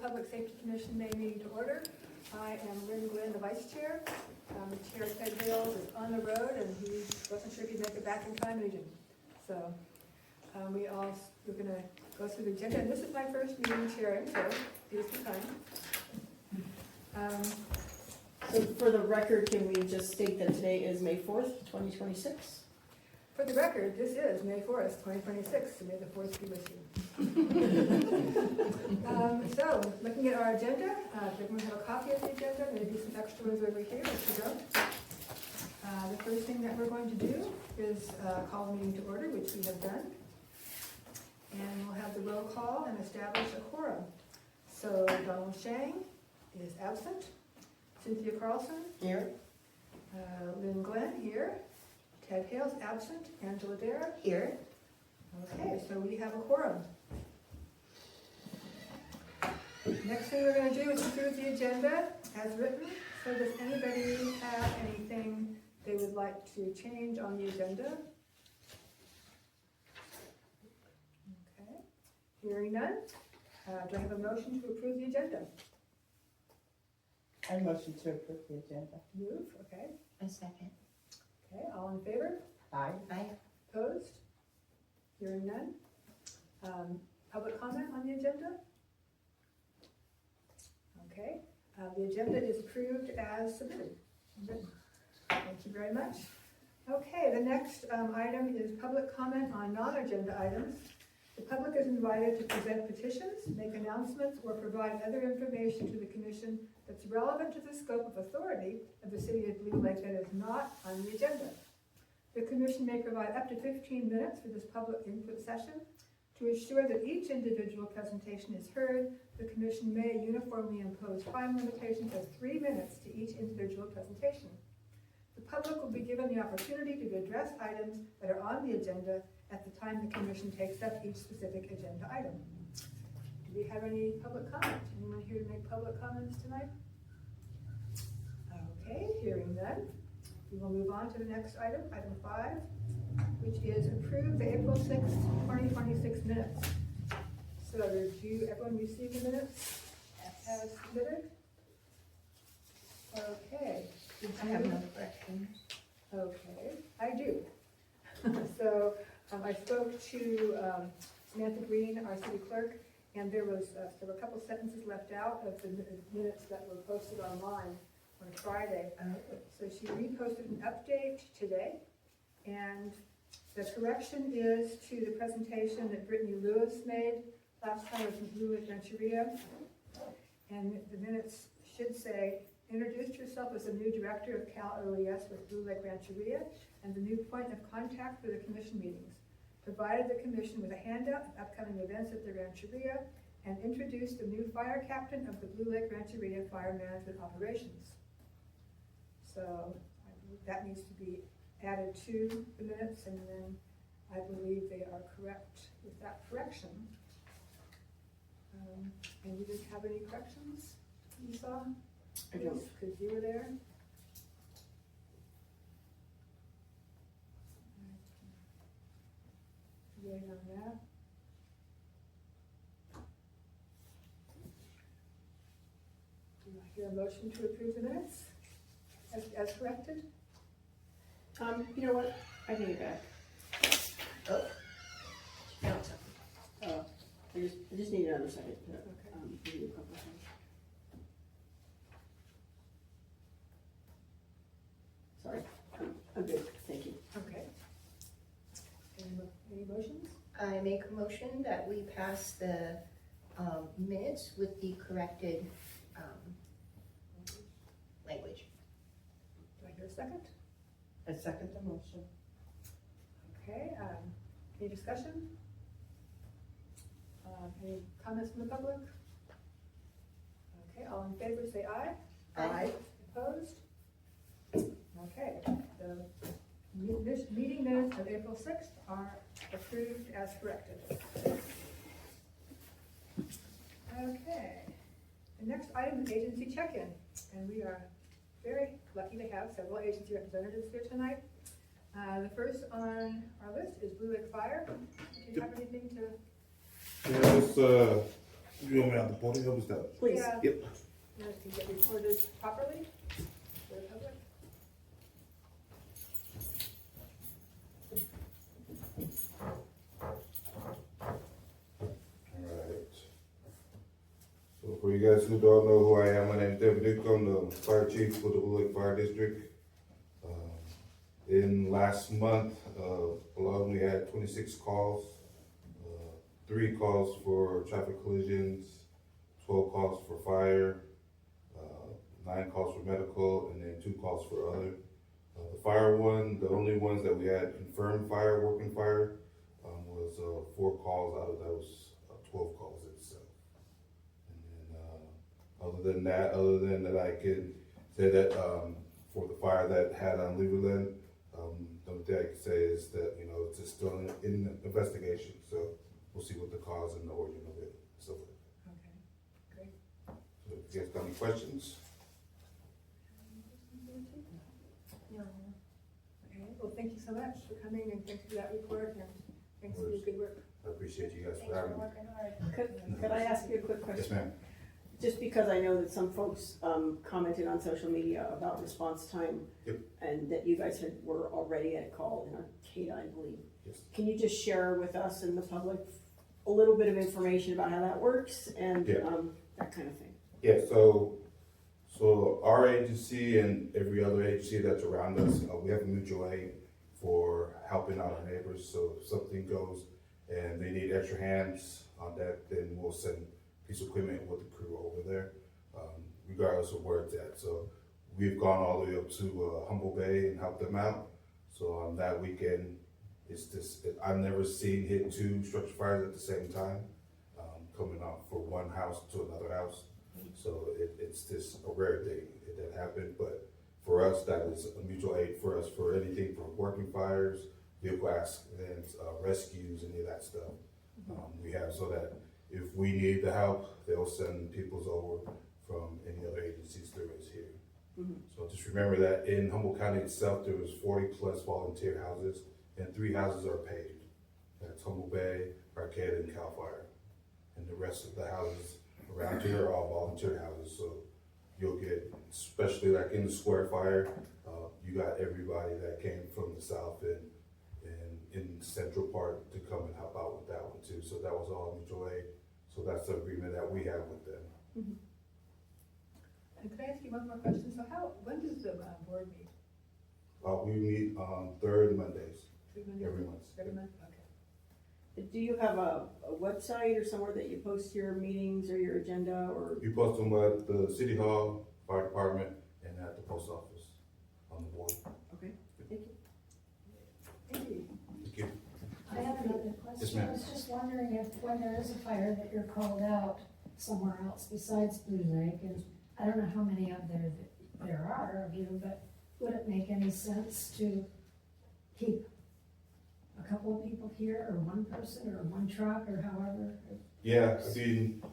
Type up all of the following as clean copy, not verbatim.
Public Safety Commission May meeting to order. I am Lynn Glenn, the vice chair. Chair Ted Hales is on the road and he wasn't sure if he'd make it back in time and he didn't. So we're gonna go through the agenda. And this is my first meeting chairing, so please be kind. So for the record, can we just state that today is May 4th, 2026? For the record, this is May 4th, 2026, so may the 4th be with you. So, looking at our agenda, if everyone have a copy of the agenda, maybe some extra ones over here if you don't. The first thing that we're going to do is call the meeting to order, which we have done. And we'll have the roll call and establish a quorum. So Donald Shang is absent. Cynthia Carlson. Here. Lynn Glenn here. Ted Hales absent. Angela Dare. Here. Okay, so we have a quorum. Next thing we're going to do is approve the agenda as written. So does anybody have anything they would like to change on the agenda? Okay, hearing none. Do I have a motion to approve the agenda? I motion to approve the agenda. Move, okay. A second. Okay, all in favor? Aye. Aye. Opposed? Hearing none. Public comment on the agenda? Okay, the agenda is approved as submitted. Thank you very much. Okay, the next item is public comment on non-agenda items. The public is invited to present petitions, make announcements, or provide other information to the commission that's relevant to the scope of authority of the city of Blue Lake that is not on the agenda. The commission may provide up to 15 minutes for this public input session. To ensure that each individual presentation is heard, the commission may uniformly impose time limitations of 3 minutes to each individual presentation. The public will be given the opportunity to address items that are on the agenda at the time the commission takes up each specific agenda item. Do we have any public comment? Anyone here to make public comments tonight? Okay, hearing none. We will move on to the next item, item 5, which is approve the April 6th, 2026 minutes. So did everyone receive the minutes as submitted? Okay. I have no corrections. Okay, I do. So I spoke to Samantha Green, our city clerk, and there were a couple sentences left out of the minutes that were posted online on Friday. So she reposted an update today, and the correction is to the presentation that Brittany Lewis made last time from Blue Lake Rancheria. And the minutes should say, introduced yourself as the new director of Cal OES with Blue Lake Rancheria and the new point of contact for the commission meetings. Provided the commission with a handout of upcoming events at the Rancheria and introduced the new fire captain of the Blue Lake Rancheria Fire Management Operations. So I believe that needs to be added to the minutes, and then I believe they are correct with that correction. And you didn't have any corrections you saw? I don't. Because you were there. Waiting on that. Do I hear a motion to approve the minutes as corrected? You know what? I take it back. Oh. No. I just need another second to, Okay. give you a couple of things. Sorry, I'm good, thank you. Okay. Any motions? I make a motion that we pass the minutes with the corrected language. Do I hear a second? I second the motion. Okay, any discussion? Any comments from the public? Okay, all in favor say aye. Aye. Opposed? Okay, the meeting minutes of April 6th are approved as corrected. Okay, the next item is agency check-in, and we are very lucky to have several agency representatives here tonight. The first on our list is Blue Lake Fire. Do you have anything to? Yeah, You want me out the podium, is that? Please. Yeah. Yep. And it can get recorded properly for the public. Alright. So for you guys who don't know who I am, my name is David Duke. I'm the fire chief for the Blue Lake Fire District. In last month, alone we had 26 calls, 3 calls for traffic collisions, 12 calls for fire, 9 calls for medical, and then 2 calls for other. The fire one, the only ones that we had confirmed fire, working fire, was 4 calls out of those 12 calls itself. And then other than that, I can say that for the fire that had on Leverland, the only thing I can say is that, you know, it's just still in investigation, so we'll see what the cause and the origin of it, so. Okay, great. So if you guys got any questions? No. Okay, well, thank you so much for coming and thanks for that report and thanks for your good work. I appreciate you guys Thanks for for having me. working hard. Could I ask you a quick question? Yes, ma'am. Just because I know that some folks commented on social media about response time. Yep. And that you guys were already at call in Arcata, I believe. Yes. Can you just share with us and the public a little bit of information about how that works and Yeah. that kind of thing? Yeah, so our agency and every other agency that's around us, we have a mutual aid for helping out our neighbors. So if something goes and they need extra hands on deck, then we'll send a piece of equipment with the crew over there, regardless of where it's at. So we've gone all the way up to Humble Bay and helped them out. So on that weekend, it's just, I've never seen hit 2 structure fires at the same time, coming off from one house to another house. So it's just a rare thing that happened, but for us, that is a mutual aid for us for anything from working fires, vehicle accidents, rescues, any of that stuff. We have so that if we need the help, they'll send peoples over from any other agencies there is here. Mhm. So just remember that in Humboldt County itself, there was 40 plus volunteer houses and 3 houses are paid. That's Humboldt Bay, Arcata, and Cal Fire. And the rest of the houses around here are all volunteer houses. So you'll get, especially like in the square fire, you got everybody that came from the south and in the central part to come and help out with that one too. So that was all mutual aid. So that's the agreement that we have with them. And could I ask you one more question? So when does the board meet? We meet on 3rd Mondays, Monday? every month. Every month, okay. Do you have a website or somewhere that you post your meetings or your agenda or? You post them at the city hall, fire department, and at the post office on the board. Okay, thank you. Thank you. Thank you. I have another Yes, question. ma'am. I was just wondering if when there is a fire that you're called out somewhere else besides Blue Lake, and I don't know how many of there are of you, but would it make any sense to keep a couple of people here, or one person, or one truck, or however? Yeah, I mean,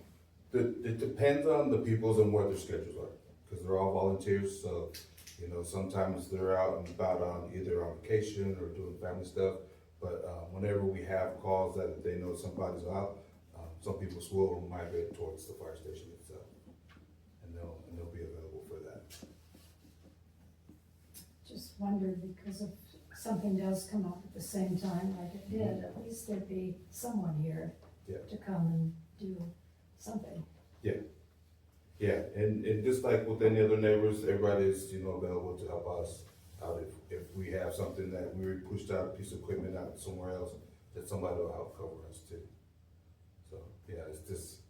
it depends on the people's and what their schedules are, because they're all volunteers, so, you know, sometimes they're out and about on either on vacation or doing family stuff, but, whenever we have calls that they know somebody's out, some people will migrate towards the fire station itself, and they'll be available for that. Just wondered, because if something does come up at the same time like it did, at least there'd be someone here Yeah. to come and do something. Yeah, and just like with any other neighbors, everybody is, you know, available to help us out if we have something that we pushed out, a piece of equipment out somewhere else, that somebody will help cover us too. So, yeah, it's just,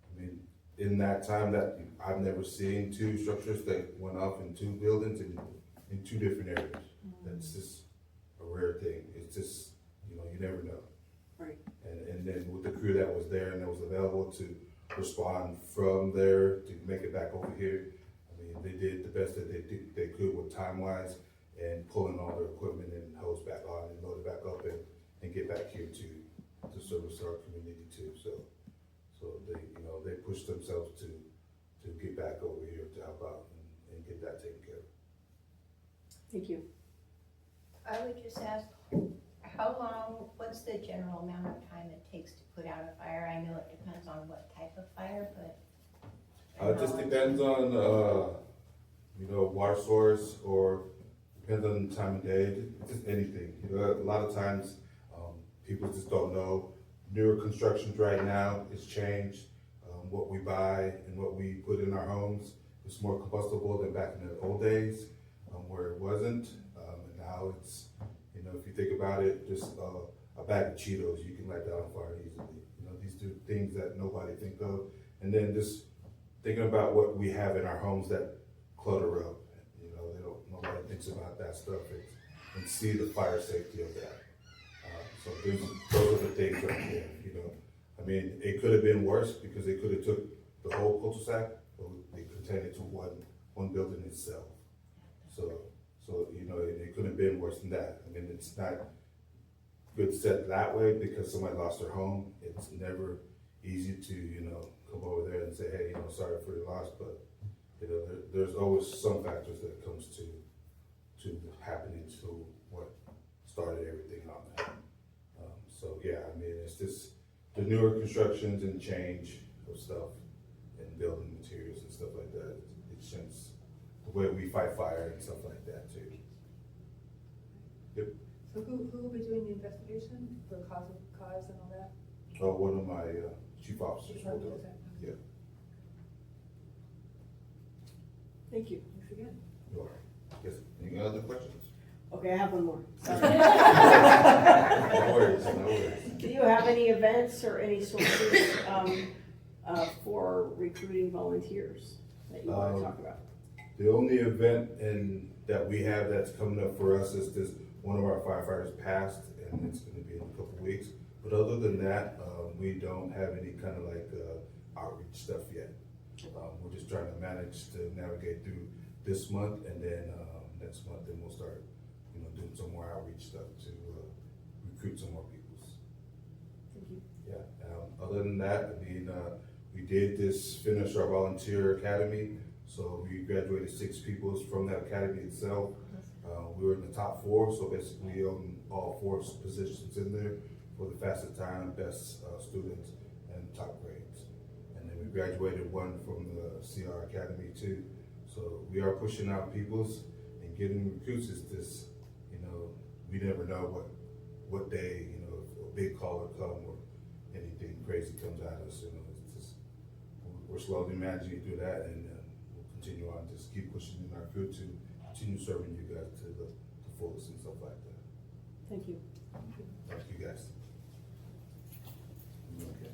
I mean, in that time that I've never seen 2 structures that went off in 2 buildings in 2 different areas. That's just a rare thing. It's just, you know, you never know. Right. And then with the crew that was there and that was available to respond from there to make it back over here, I mean, they did the best that they could with time wise and pulling all their equipment and hose back on and load it back up and get back here to service our community too. So they, you know, they pushed themselves to get back over here to help out and get that taken care of. Thank you. I would just ask, how long, what's the general amount of time it takes to put out a fire? I know it depends on what type of fire, but. It just depends on, water source, or depends on the time of day, just anything. A lot of times, people just don't know. Newer constructions right now, it's changed. What we buy and what we put in our homes is more combustible than back in the old days, where it wasn't. And now it's, if you think about it, just a bag of Cheetos, you can light that on fire easily. These two things that nobody think of. And then just thinking about what we have in our homes that clutter up. Nobody thinks about that stuff and see the fire safety of that. So those are the things right there, it could have been worse because they could have took the whole cul-de-sac, but they contained it to one building itself. So it could have been worse than that. It's not good set that way because somebody lost their home. It's never easy to, come over there and say, hey, sorry for your loss, but, there's always some factors that comes to happening to what started everything on that. It's just the newer constructions and change of stuff and building materials and stuff like that. It's just the way we fight fire and stuff like that too. Yep. So who will be doing the investigation for cause and all that? One of my chief officers will do it. Yeah. Thank you. Thanks again. You are. Yes. Any other questions? Okay, I have one more. Sorry. No worries, no worries. Do you have any events or any sources for recruiting volunteers that you want to talk about? The only event that we have that's coming up for us is this, one of our firefighters passed, and it's gonna be in a couple weeks. But other than that, we don't have any kind of outreach stuff yet. We're just trying to manage to navigate through this month, and then next month, then we'll start, doing some more outreach stuff to recruit some more people. Thank you. Yeah. Other than that, we did finish our volunteer academy. So we graduated 6 people from that academy itself. We were in the top 4, so basically we own all 4 positions in there for the fastest time, best students, and top grades. And then we graduated 1 from the CR Academy too. So we are pushing out peoples and getting recruits. Is this, we never know what day, if a big caller come or anything crazy comes at us. It's just, we're slowly managing through that, and we'll continue on, just keep pushing in our crew to continue serving you guys to the fullest and stuff like that. Thank you. Thank you guys. Okay.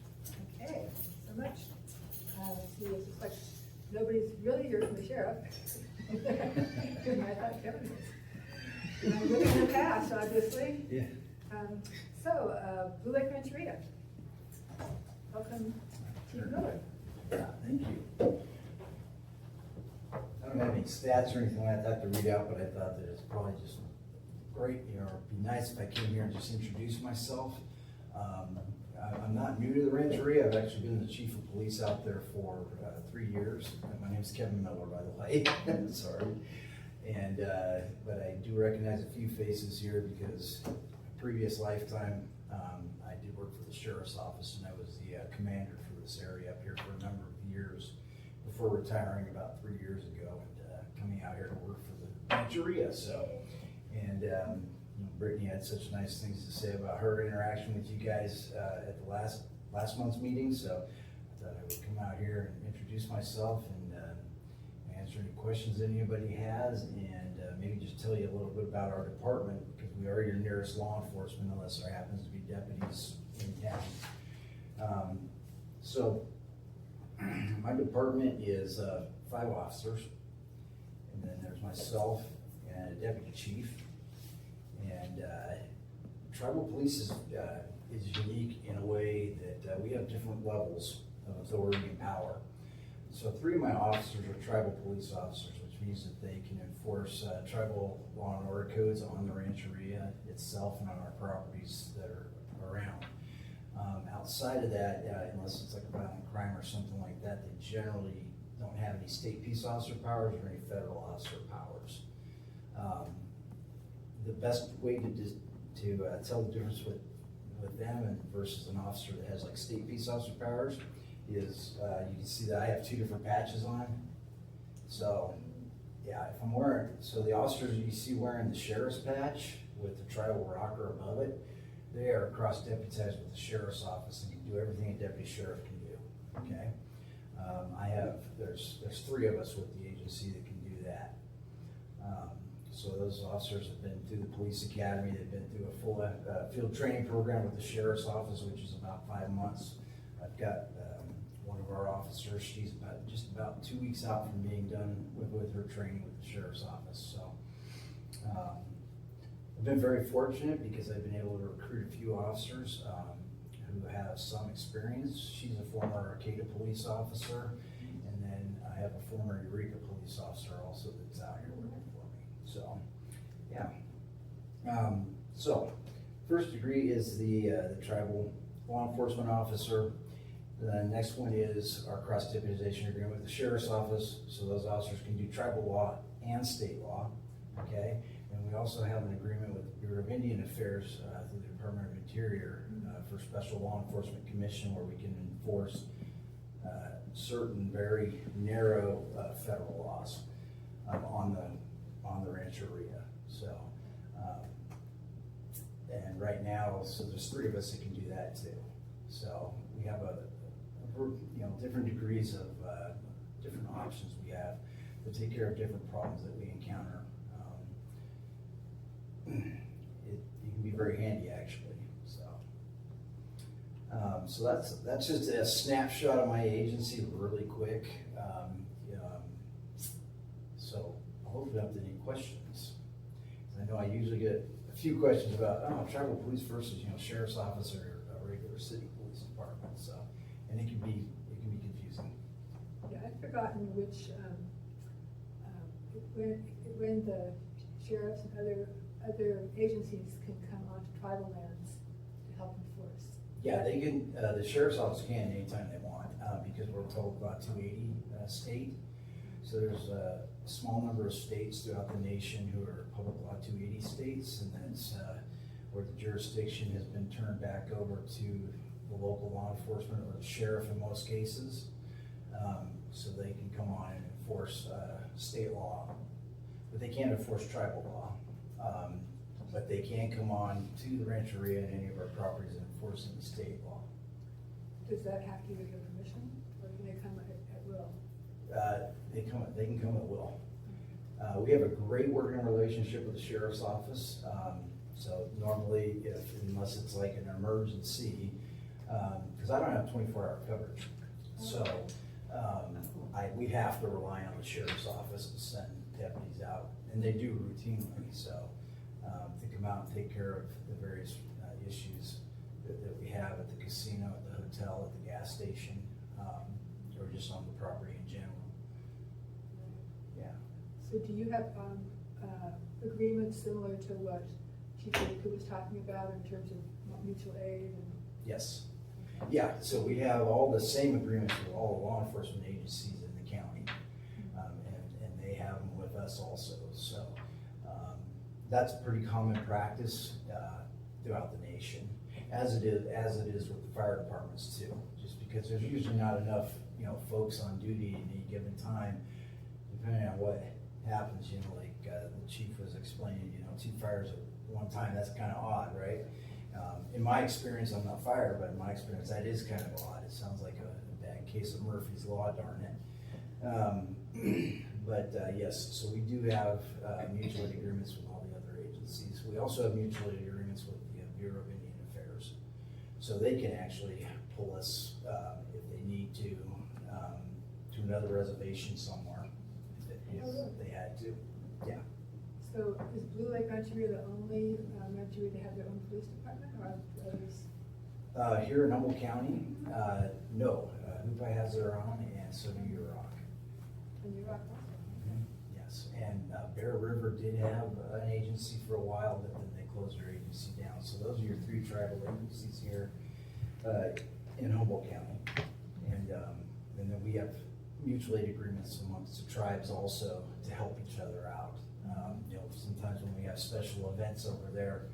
Okay, thanks so much. Let's see, it's just like, nobody's really here from the sheriff. I thought Kevin was. Living in the past, obviously. Yeah. Blue Lake Rancheria. Welcome, Chief Miller. Yeah, thank you. I don't have any stats or anything like that to read out, but I thought that it's probably just great, it'd be nice if I came here and just introduced myself. I'm not new to the Rancheria. I've actually been the chief of police out there for 3 years. My name is Kevin Miller, by the way. Sorry. And but I do recognize a few faces here because in a previous lifetime, I did work for the sheriff's office, and I was the commander for this area up here for a number of years before retiring about 3 years ago and coming out here to work for the Rancheria. So, and Brittany had such nice things to say about her interaction with you guys at the last month's meeting. So I thought I would come out here and introduce myself and answer any questions anybody has, and maybe just tell you a little bit about our department, because we are your nearest law enforcement unless there happens to be deputies in town. So my department is 5 officers, and then there's myself and a deputy chief. And tribal police is unique in a way that we have different levels of authority and power. So 3 of my officers are tribal police officers, which means that they can enforce tribal law and order codes on the Rancheria itself and on our properties that are around. Outside of that, unless it's like a violent crime or something like that, they generally don't have any state peace officer powers or any federal officer powers. The best way to to tell the difference with them and versus an officer that has like state peace officer powers is, you can see that I have two different patches on. So, yeah, if I'm wearing, so the officers you see wearing the sheriff's patch with the tribal rocker above it, they are cross-deputized with the sheriff's office and can do everything a deputy sheriff can do, okay? There's three of us with the agency that can do that. So those officers have been through the police academy, they've been through a full field training program with the sheriff's office, which is about 5 months. I've got one of our officers, she's just about 2 weeks out from being done with her training with the sheriff's office. So I've been very fortunate because I've been able to recruit a few officers who have some experience. She's a former Arcata police officer, and then I have a former Eureka police officer also that's out here working for me. So, yeah. So, first degree is the tribal law enforcement officer. The next one is our cross-deputization agreement with the sheriff's office, so those officers can do tribal law and state law, okay? And we also have an agreement with the Bureau of Indian Affairs through the Department of Interior for Special Law Enforcement Commission, where we can enforce certain very narrow federal laws on the Rancheria. So, and right now, so there's three of us that can do that too. So we have different degrees of different options we have to take care of different problems that we encounter. It can be very handy actually. So that's just a snapshot of my agency really quick. So I hope you have any questions. I know I usually get a few questions about tribal police versus sheriff's office or a regular city police department. So, and it can be confusing. Yeah, I've forgotten which, when the sheriffs and other agencies can come onto tribal lands to help enforce. Yeah, they can, the sheriff's office can anytime they want, because we're told about 280 state. So there's a small number of states throughout the nation who are public law 280 states, and that's where the jurisdiction has been turned back over to the local law enforcement or the sheriff in most cases. So they can come on and enforce state law, but they can't enforce tribal law. But they can come on to the Rancheria and any of our properties and enforcing the state law. Does that have to give permission, or can they come at will? They can come at will. We have a great working relationship with the sheriff's office. So normally, unless it's like an emergency, because I don't have 24-hour coverage, so we have to rely on the sheriff's office to send deputies out, and they do routinely. So to come out and take care of the various issues that we have at the casino, at the hotel, at the gas station, or just on the property in general. Yeah. So do you have agreements similar to what Chief Baker was talking about in terms of mutual aid? Yes. Yeah, so we have all the same agreements with all the law enforcement agencies in the county, and they have them with us also. So that's a pretty common practice throughout the nation, as it is with the fire departments too. Just because there's usually not enough folks on duty at any given time, depending on what happens. Like the chief was explaining, 2 fires at one time. That's kind of odd, right? In my experience, I'm not fire, but in my experience, that is kind of odd. It sounds like a bad case of Murphy's Law, darn it. But yes, so we do have mutual aid agreements with all the other agencies. We also have mutual aid agreements with the Bureau of Indian Affairs. So they can actually pull us, if they need to another reservation somewhere, if they had to. Yeah. So is Blue Lake Rancheria the only rancheria to have their own police department, or are others? Here in Humboldt County, no. Hoopa has their own, and so do Yurok. And you're right. Yes, and Bear River did have an agency for a while, but then they closed their agency down. So those are your 3 tribal agencies here in Humboldt County. And then we have mutual aid agreements amongst the tribes also to help each other out. Sometimes when we have special events over there,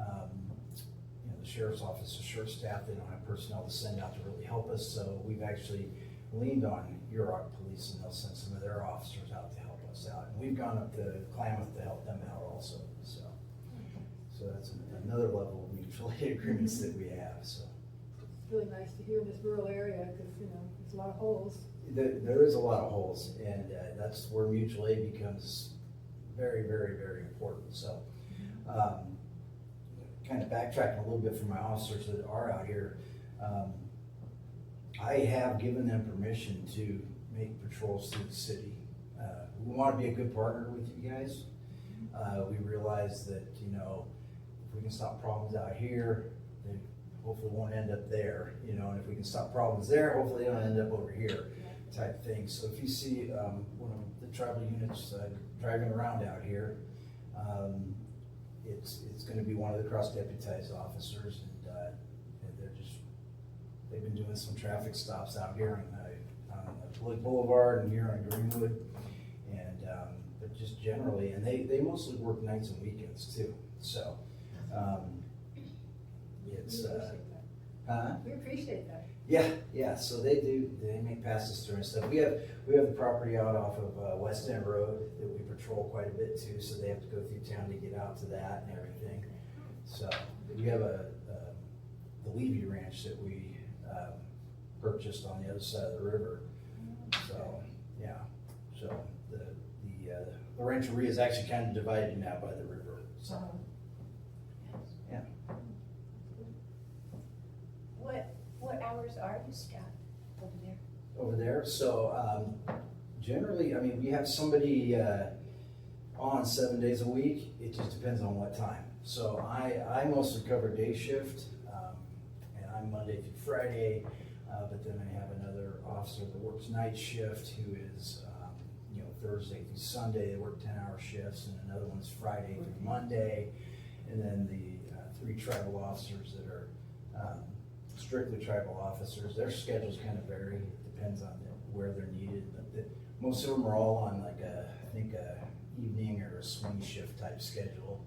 You know, the sheriff's office is short-staffed, they don't have personnel to send out to really help us, so we've actually leaned on Yurok Police, and they'll send some of their officers out to help us out. And we've gone up to Klamath to help them out also, so. So that's another level of mutual aid agreements that we have, so. It's really nice to hear in this rural area, because, you know, there's a lot of holes. There is a lot of holes, and that's where mutual aid becomes very, very, very important, so. Kind of backtracking a little bit from my officers that are out here, I have given them permission to make patrols through the city. We want to be a good partner with you guys. We realize that, you know, if we can stop problems out here, they hopefully won't end up there, you know, and if we can stop problems there, hopefully they don't end up over here, type thing. So if you see one of the tribal units driving around out here, it's going to be one of the cross-deputized officers, and they've been doing some traffic stops out here on Blue Lake Boulevard and here on Greenwood, and but just generally, and they mostly work nights and weekends too. So it's We appreciate that. yeah. So they make passes through and stuff. We have the property out off of West End Road that we patrol quite a bit too. So they have to go through town to get out to that and everything. So we have the Levy Ranch that we purchased on the other side of the river. So yeah, so the rancheria is actually kind of divided now by the river. So yeah. What hours are you staffed over there? Over there, so generally, I mean, we have somebody on 7 days a week. It just depends on what time. So I mostly cover day shift, and I'm Monday through Friday, but then I have another officer that works night shift who is you know, Thursday through Sunday. They work 10-hour shifts, and another one's Friday through Monday, and then the 3 tribal officers that are strictly tribal officers. Their schedules kind of vary. It depends on where they're needed, but most of them are all on like I think a evening or a swing shift type schedule.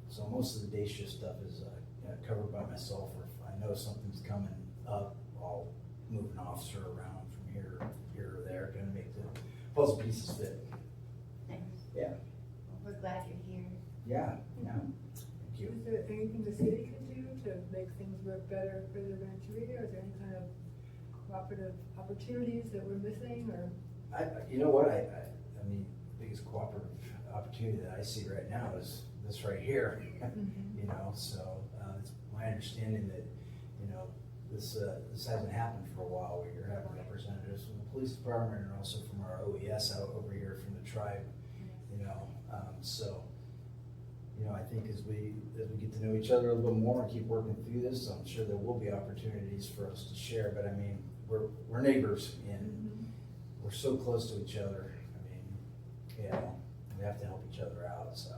So most of the day shift stuff is covered by myself, or if I know something's coming up, I'll move an officer around from here or there, kind of make the puzzle pieces fit. Thanks. Yeah. Well, we're glad you're here. Yeah. Thank you. Is there anything the city can do to make things work better for the rancheria? Is there any kind of cooperative opportunities that we're missing, or? You know what, I mean, the biggest cooperative opportunity that I see right now is this right here. You know, so it's my understanding that, you know, this hasn't happened for a while, where you're having representatives from the police department and also from our OES out over here from the tribe, you know, so, you know, I think as we get to know each other a little bit more and keep working through this, I'm sure there will be opportunities for us to share, but I mean, we're neighbors, and we're so close to each other. I mean, you know, we have to help each other out, so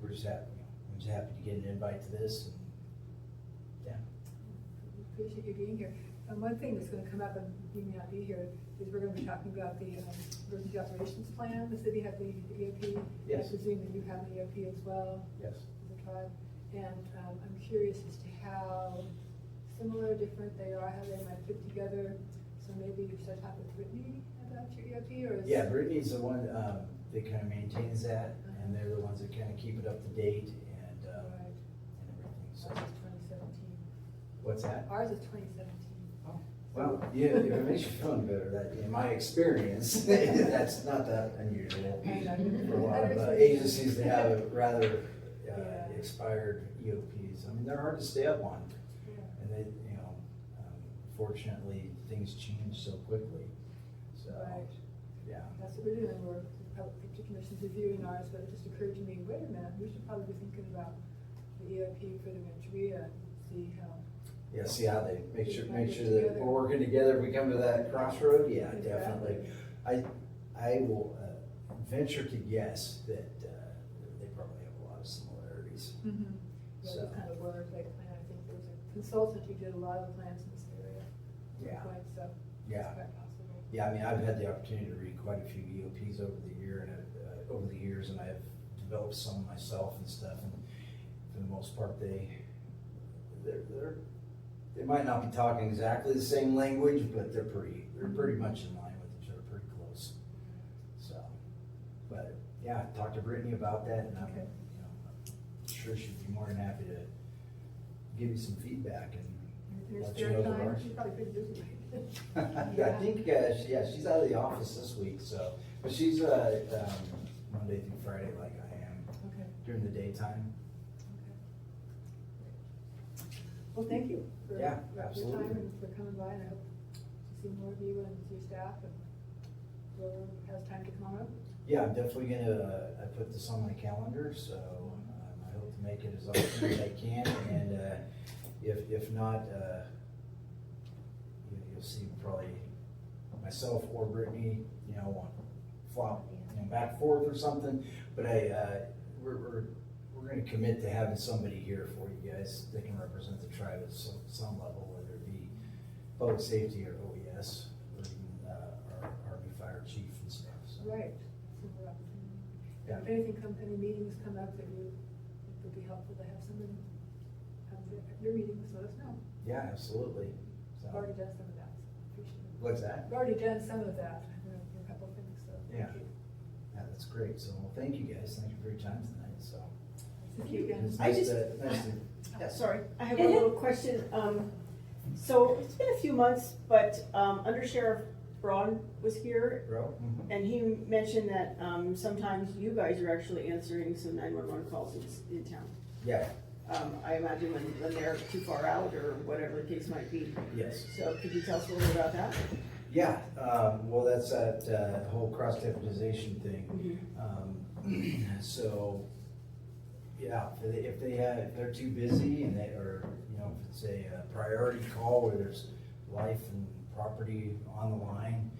we're just happy, I'm just happy to get an invite to this, and yeah. We appreciate you being here. One thing that's gonna come up, and you may not be here, is we're gonna be talking about the emergency operations plan. The city has the EOP. Yes. I presume that you have an EOP as well, Yes. as a tribe. And I'm curious as to how similar, different they are, how they might fit together. So maybe you should talk with Brittany about your EOP, or is? Yeah, Brittany's the one that kind of maintains that, and they're the ones that kind of keep it up to date and Right. everything, so. Ours is 2017. What's that? Ours is 2017. Well, yeah, if it makes you feel better, that in my experience, that's not that unusual. For a lot of agencies, they have rather expired EOPs. I mean, they're hard to stay up on, and they, you know, unfortunately, things change so quickly. So, Right. yeah. That's what we're doing. We're, the Public Safety Commission's reviewing ours, but it just occurred to me, wait a minute, we should probably be thinking about the EOP for the Rancheria, see how. Yeah, see how they make sure that we're working together. If we come to that crossroad, yeah, definitely. I will venture to guess that they probably have a lot of similarities. Yeah, So- that's kind of work, like, plan. I think there was a consultant who did a lot of the plans in this area. Yeah. So, Yeah. it's quite possible. Yeah, I mean, I've had the opportunity to read quite a few EOPs over the years, and I've developed some myself and stuff. And for the most part, they might not be talking exactly the same language, but they're pretty much in line with each other, pretty close. So, but yeah, talk to Brittany about that, and I'm, Okay. I'm sure she'd be more than happy to give you some feedback and Your let you spare know the time, rush. she's probably pretty busy. I think, she's out of the office this week, so, but she's, Monday through Friday like I am, Okay. during the daytime. Well, thank you for Yeah, your absolutely. time and for coming by, and I hope to see more of you and your staff and whoever has time to come on up. Yeah, I'm definitely gonna, I put this on my calendar, so, I hope to make it as often as I can, and, if not, you'll see probably myself or Brittany, flop, back and forth or something, but we're gonna commit to having somebody here for you guys that can represent the tribe at some level, whether it be public safety or OES, or even, our new fire chief and stuff, so. Right. Similar opportunity. Yeah. If anything any meetings come up that you think would be helpful to have somebody come to your meetings, let us know. Yeah, absolutely. I've So, already done some of that, so I appreciate it. what's that? I've already done some of that, for a couple of things, so Yeah. thank you. Yeah, that's great. So, well, thank you guys. Thank you for your time tonight, so. Thank you again. It's I nice just- to, Yeah, sorry, I have a little question. So it's been a few months, but Under Sheriff Braun was here, bro. and he mentioned that sometimes you guys are actually answering some 911 calls in town. Yeah, I imagine when they're too far out or whatever the case might be. yes. So could you tell us a little bit about that? Yeah, well, that's that whole cross-deputization thing. So, yeah, if they're too busy and if it's a priority call where there's life and property on the line,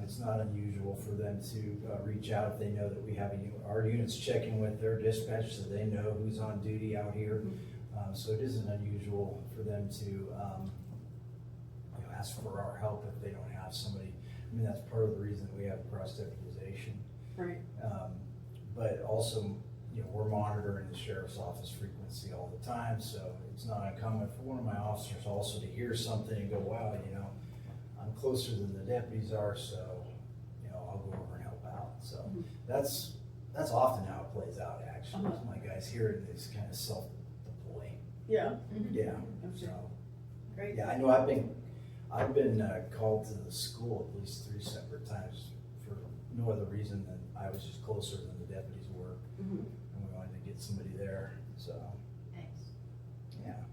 it's not unusual for them to reach out if they know that we have our units checking with their dispatch, so they know who's on duty out here. So it isn't unusual for them to ask for our help if they don't have somebody. I mean, that's part of the reason that we have cross-deputization. Right. But also, we're monitoring the sheriff's office frequency all the time, so it's not uncommon for one of my officers also to hear something and go, wow, I'm closer than the deputies are, so, I'll go over and help out. So that's often how it plays out, actually. My guys hear it and they just kind of self-deploy. Yeah. Yeah, Okay. so. Great. Yeah, I know I've been called to the school at least 3 separate times for no other reason than I was just closer than the deputies were. Mhm. And we wanted to get somebody there, so, Nice. yeah.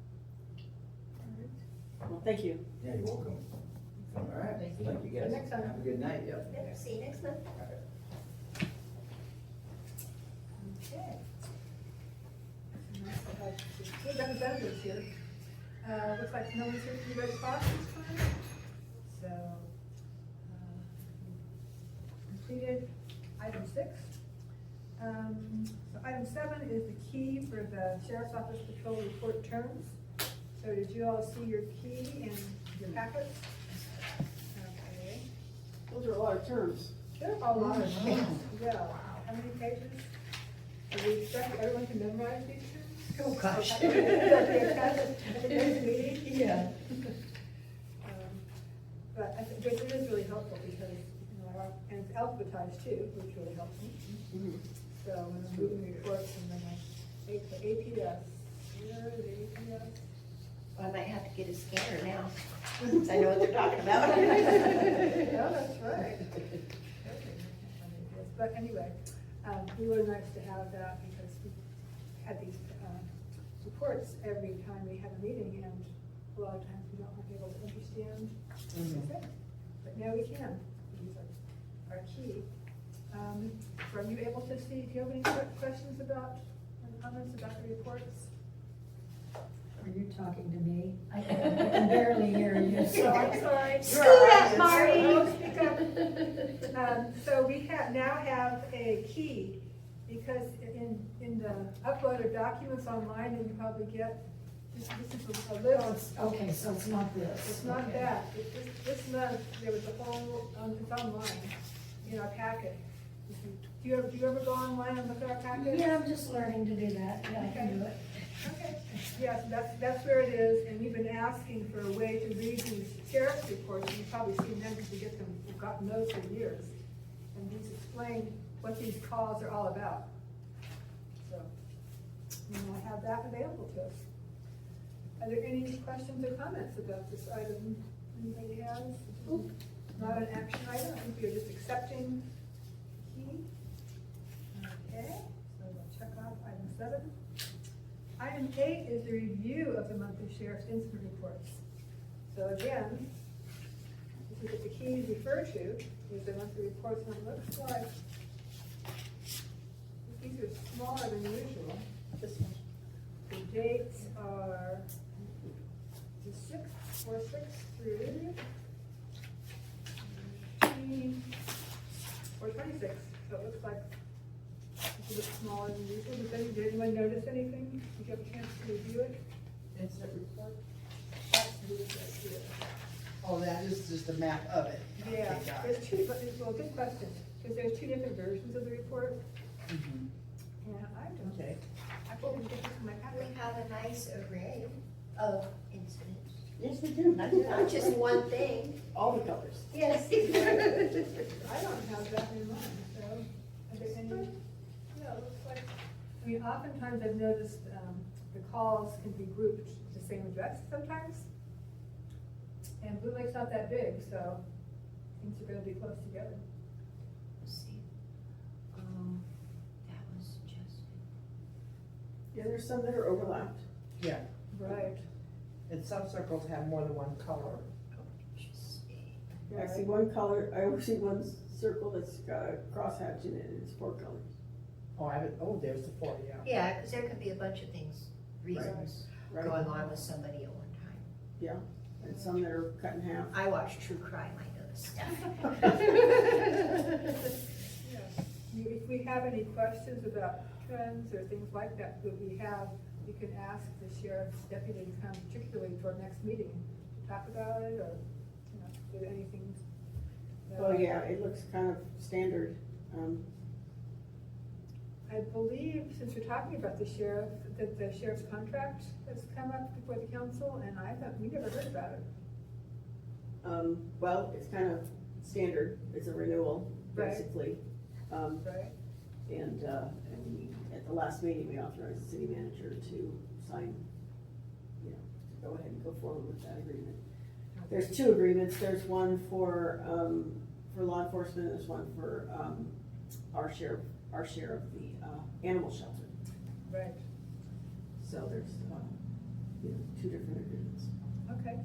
Well, thank you. Yeah, you're welcome. All right, thank you guys. Next time. Have a good night, yep. Yep, see you next month. Okay. Good representatives here. Looks like no one's here for the red cross this time. So, completed item 6. So item 7 is the key for the Sheriff's Office Patrol Report terms. So did you all see your key in your packets? Okay. Those are a lot of terms. There are a lot of pages. Yeah, how many pages? Do we expect everyone to memorize these terms? Oh, gosh. At the next meeting? Yeah. But I think it is really helpful because, and it's alphabetized too, which really helps me. So when I'm moving reports and then the APS, where is the APS? Well, I might have to get a scanner now, since I know what they're talking about. Oh, that's right. But anyway, really nice to have that because we had these reports every time we have a meeting, and a lot of times we don't be able to understand what they say. But now we can. These are key. So are you able to see, do you have any questions about, or comments about the reports? Are you talking to me? I can barely hear you, so I'm sorry. Scoot up, Marty. Oh, speak up. So we now have a key, because in the upload of documents online, and you probably get, this is a list. Okay, so it's not this. It's not Okay. that. This month, there was a whole, it's online in our packet. Do you ever go online and look at our packet? Yeah, I'm just learning to do that. Yeah, I can do it. Yes, that's where it is, and we've been asking for a way to read these sheriff's reports, and you've probably seen them because we get them, we've gotten those for years. And these explain what these calls are all about. So, we want to have that available to us. Are there any questions or comments about this item? Anybody has? Not an action item, I think we are just accepting the key. Okay, so we'll check off item 7. Item 8 is the review of the monthly sheriff's incident reports. So again, this is what the keys refer to, is the monthly reports, and it looks like these are smaller than usual. This one. The dates are the 6th, 4/6 through 4/26, so it looks like it's a bit smaller than usual. Did anyone notice anything? Did you have a chance to review it? Incident report? That's the right here. Oh, that is just a map of it. Yeah, Okay, got it. there's two, well, good question, because there's 2 different versions of the report, Mhm. and I don't, Okay. I couldn't get this in my We packet. have a nice array of incidents. Yes, we do. Not just one thing. All the colors. Yes. I don't have that in mind, so, are there any, yeah, it looks like, I mean, oftentimes I've noticed, the calls can be grouped to the same address sometimes. And Blue Lake's not that big, so things are gonna be close together. Let's see. That was just. Yeah, there's some that are overlapped. Yeah, Right. and some circles have more than one color. Yeah, I see one color, I always see one circle that's got a crosshatch in it, and it's 4 colors. Oh, there's the 4, yeah. Yeah, because there could be a bunch of things, reasons Right. going on with somebody at one time. Yeah, and some that are cut in half. I watch true crime, I know this stuff. Yeah. If we have any questions about trends or things like that we have, we can ask the sheriff's deputy to come particularly to our next meeting to talk about it, or, you know, if there's anything. that- Well, yeah, it looks kind of standard. I believe, since we're talking about the sheriff, that the sheriff's contract has come up before the council, and we never heard about it. Well, it's kind of standard, it's a renewal, Right. basically. Right? And at the last meeting, we authorized the city manager to sign, you know, to go ahead and go forward with that agreement. There's 2 agreements, there's one for law enforcement, there's one for, our share of the, animal shelter. Right, So there's, 2 different agreements. okay.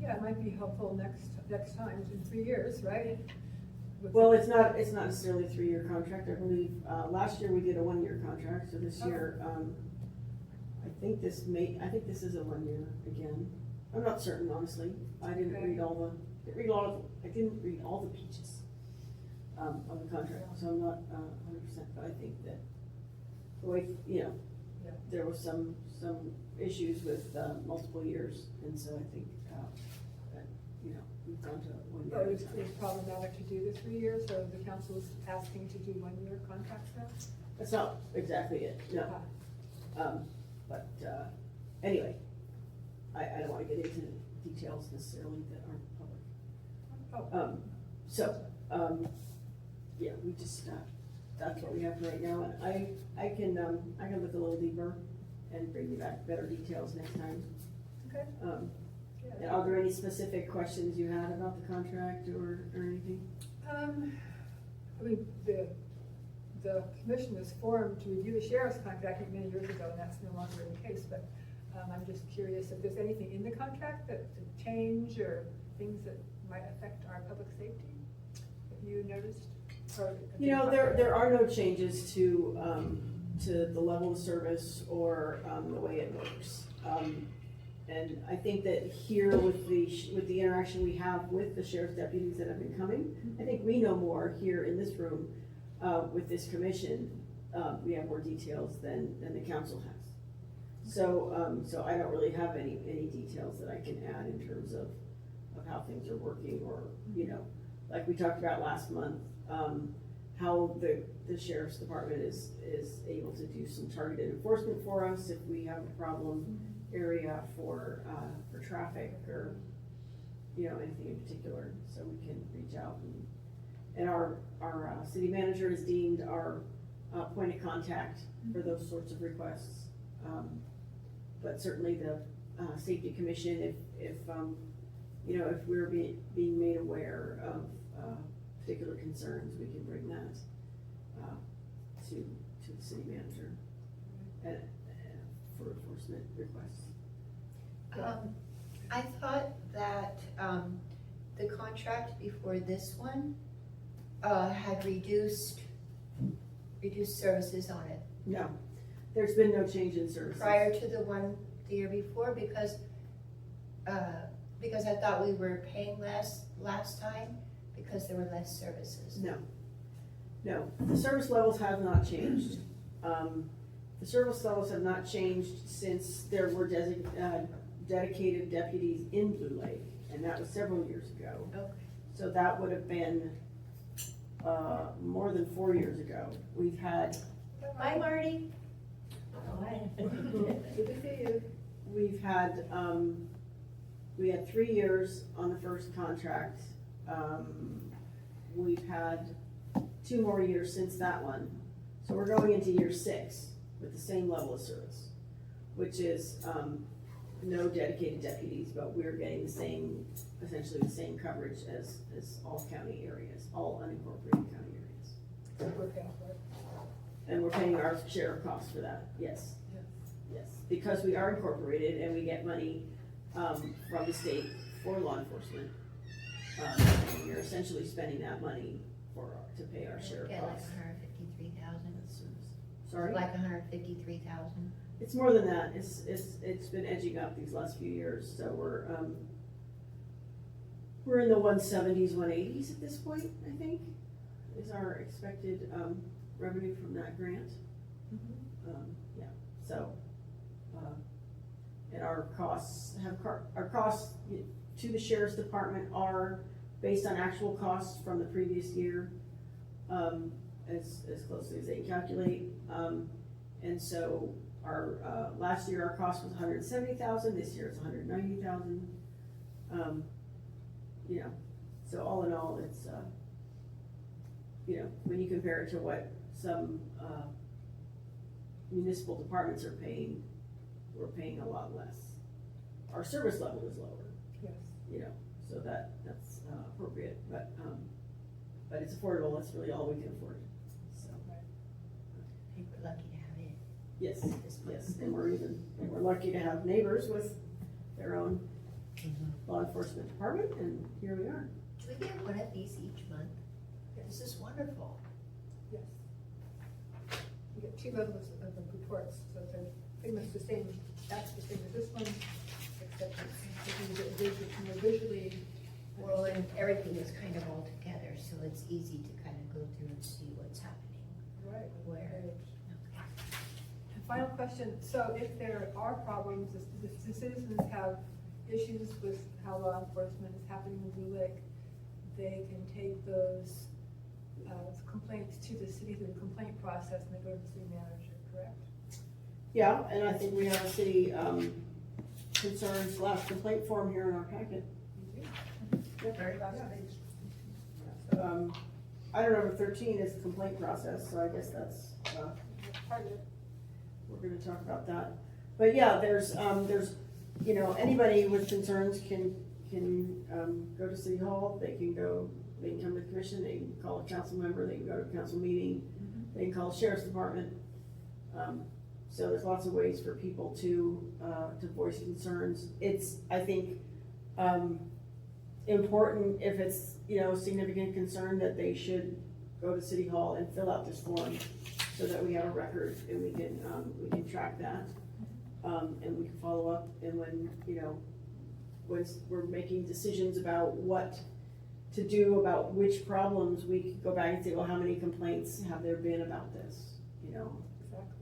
Yeah, it might be helpful next time, in 3 years, right? With- Well, it's not necessarily a 3-year contract, I believe, last year we did a 1-year contract, so this year, I think this is a 1-year again. I'm not certain, honestly, I didn't Okay. read all the pages, of the contract, so I'm not, 100%, but I think that, the way, Yeah. there was some issues with, multiple years, and so I think, that, we've gone to 1 year. Oh, it's problematic to do the 3 years, so the council is asking to do 1-year contracts now? That's not exactly it, no. But, anyway, I don't wanna get into details necessarily that aren't public. Oh, Yeah, we just, that's what we have right now, and I can look a little deeper and bring you back better details next time. okay. And Yeah. are there any specific questions you had about the contract or anything? I mean, the commission was formed to review the sheriff's contract many years ago, and that's no longer the case, but I'm just curious if there's anything in the contract that to change, or things that might affect our public safety that you noticed? Or- There are no changes to the level of service or, the way it works. And I think that here with the interaction we have with the sheriff's deputies that have been coming, I think we know more here in this room, with this commission. We have more details than the council has. So I don't really have any details that I can add in terms of how things are working, or, like we talked about last month, how the sheriff's department is able to do some targeted enforcement for us if we have a problem area for traffic or, you know, anything in particular, so we can reach out and our city manager is deemed our point of contact for those sorts of requests. But certainly the safety commission, if you know, if we're being made aware of particular concerns, we can bring that to the city manager for enforcement requests. I thought that, the contract before this one, had reduced services on it No, there's been no change in services. prior to the one the year before, because I thought we were paying less last time because there were less services. No, the service levels have not changed. The service levels have not changed since there were dedicated deputies in Blue Lake, and that was several years ago. Okay. So that would have been, more than 4 years ago. We've had, Bye, Marty. Good to see you. we've had, we had 3 years on the first contract. We've had 2 more years since that one. So we're going into year 6 with the same level of service, which is, no dedicated deputies, but we're getting the same, essentially the same coverage as all county areas, all unincorporated county areas. So we're paying for it. And we're paying our share of costs for that, yes. Yes. Yes, because we are incorporated and we get money, from the state for law enforcement. And we're essentially spending that money to pay our share of Get like costs. 153,000. Sorry? Like 153,000. It's more than that, it's been edging up these last few years, so we're in the 170s, 180s at this point, I think, is our expected, revenue from that grant. Yeah, so, and our costs to the sheriff's department are based on actual costs from the previous year, as closely as they can calculate, and so our, last year our cost was 170,000, this year it's 190,000. You know, so all in all, it's, you know, when you compare it to what some, municipal departments are paying, we're paying a lot less. Our service level is lower, Yes. you know, so that's appropriate, but it's affordable, that's really all we can afford, so. I think we're lucky to have it. Yes, yes, and we're lucky to have neighbors with their own law enforcement department, and here we are. Do we get one of these each month? This is wonderful. Yes. You get 2 levels of the reports, so they're pretty much the same, that's the same as this one, except it's more visually. Well, and everything is kind of all together, so it's easy to kind of go through and see what's happening. Right. Where? Final question, so if there are problems, if the citizens have issues with how law enforcement is happening in Blue Lake, they can take those complaints to the city through the complaint process and they go to the city manager, correct? Yeah, and I think we have a city, concern/complaint form here in our packet. Very last page. Item number 13 is the complaint process, so I guess that's, Part of it. we're gonna talk about that. But yeah, there's, you know, anybody with concerns can go to City Hall, they can come to the commission, they can call a council member, they can go to a council meeting, they can call the sheriff's department. So there's lots of ways for people to voice concerns. It's, I think, important if it's, you know, significant concern that they should go to City Hall and fill out this form so that we have a record and we can track that. And we can follow up, and when, you know, once we're making decisions about what to do about which problems, we could go back and say, well, how many complaints have there been about this, you know? Exactly.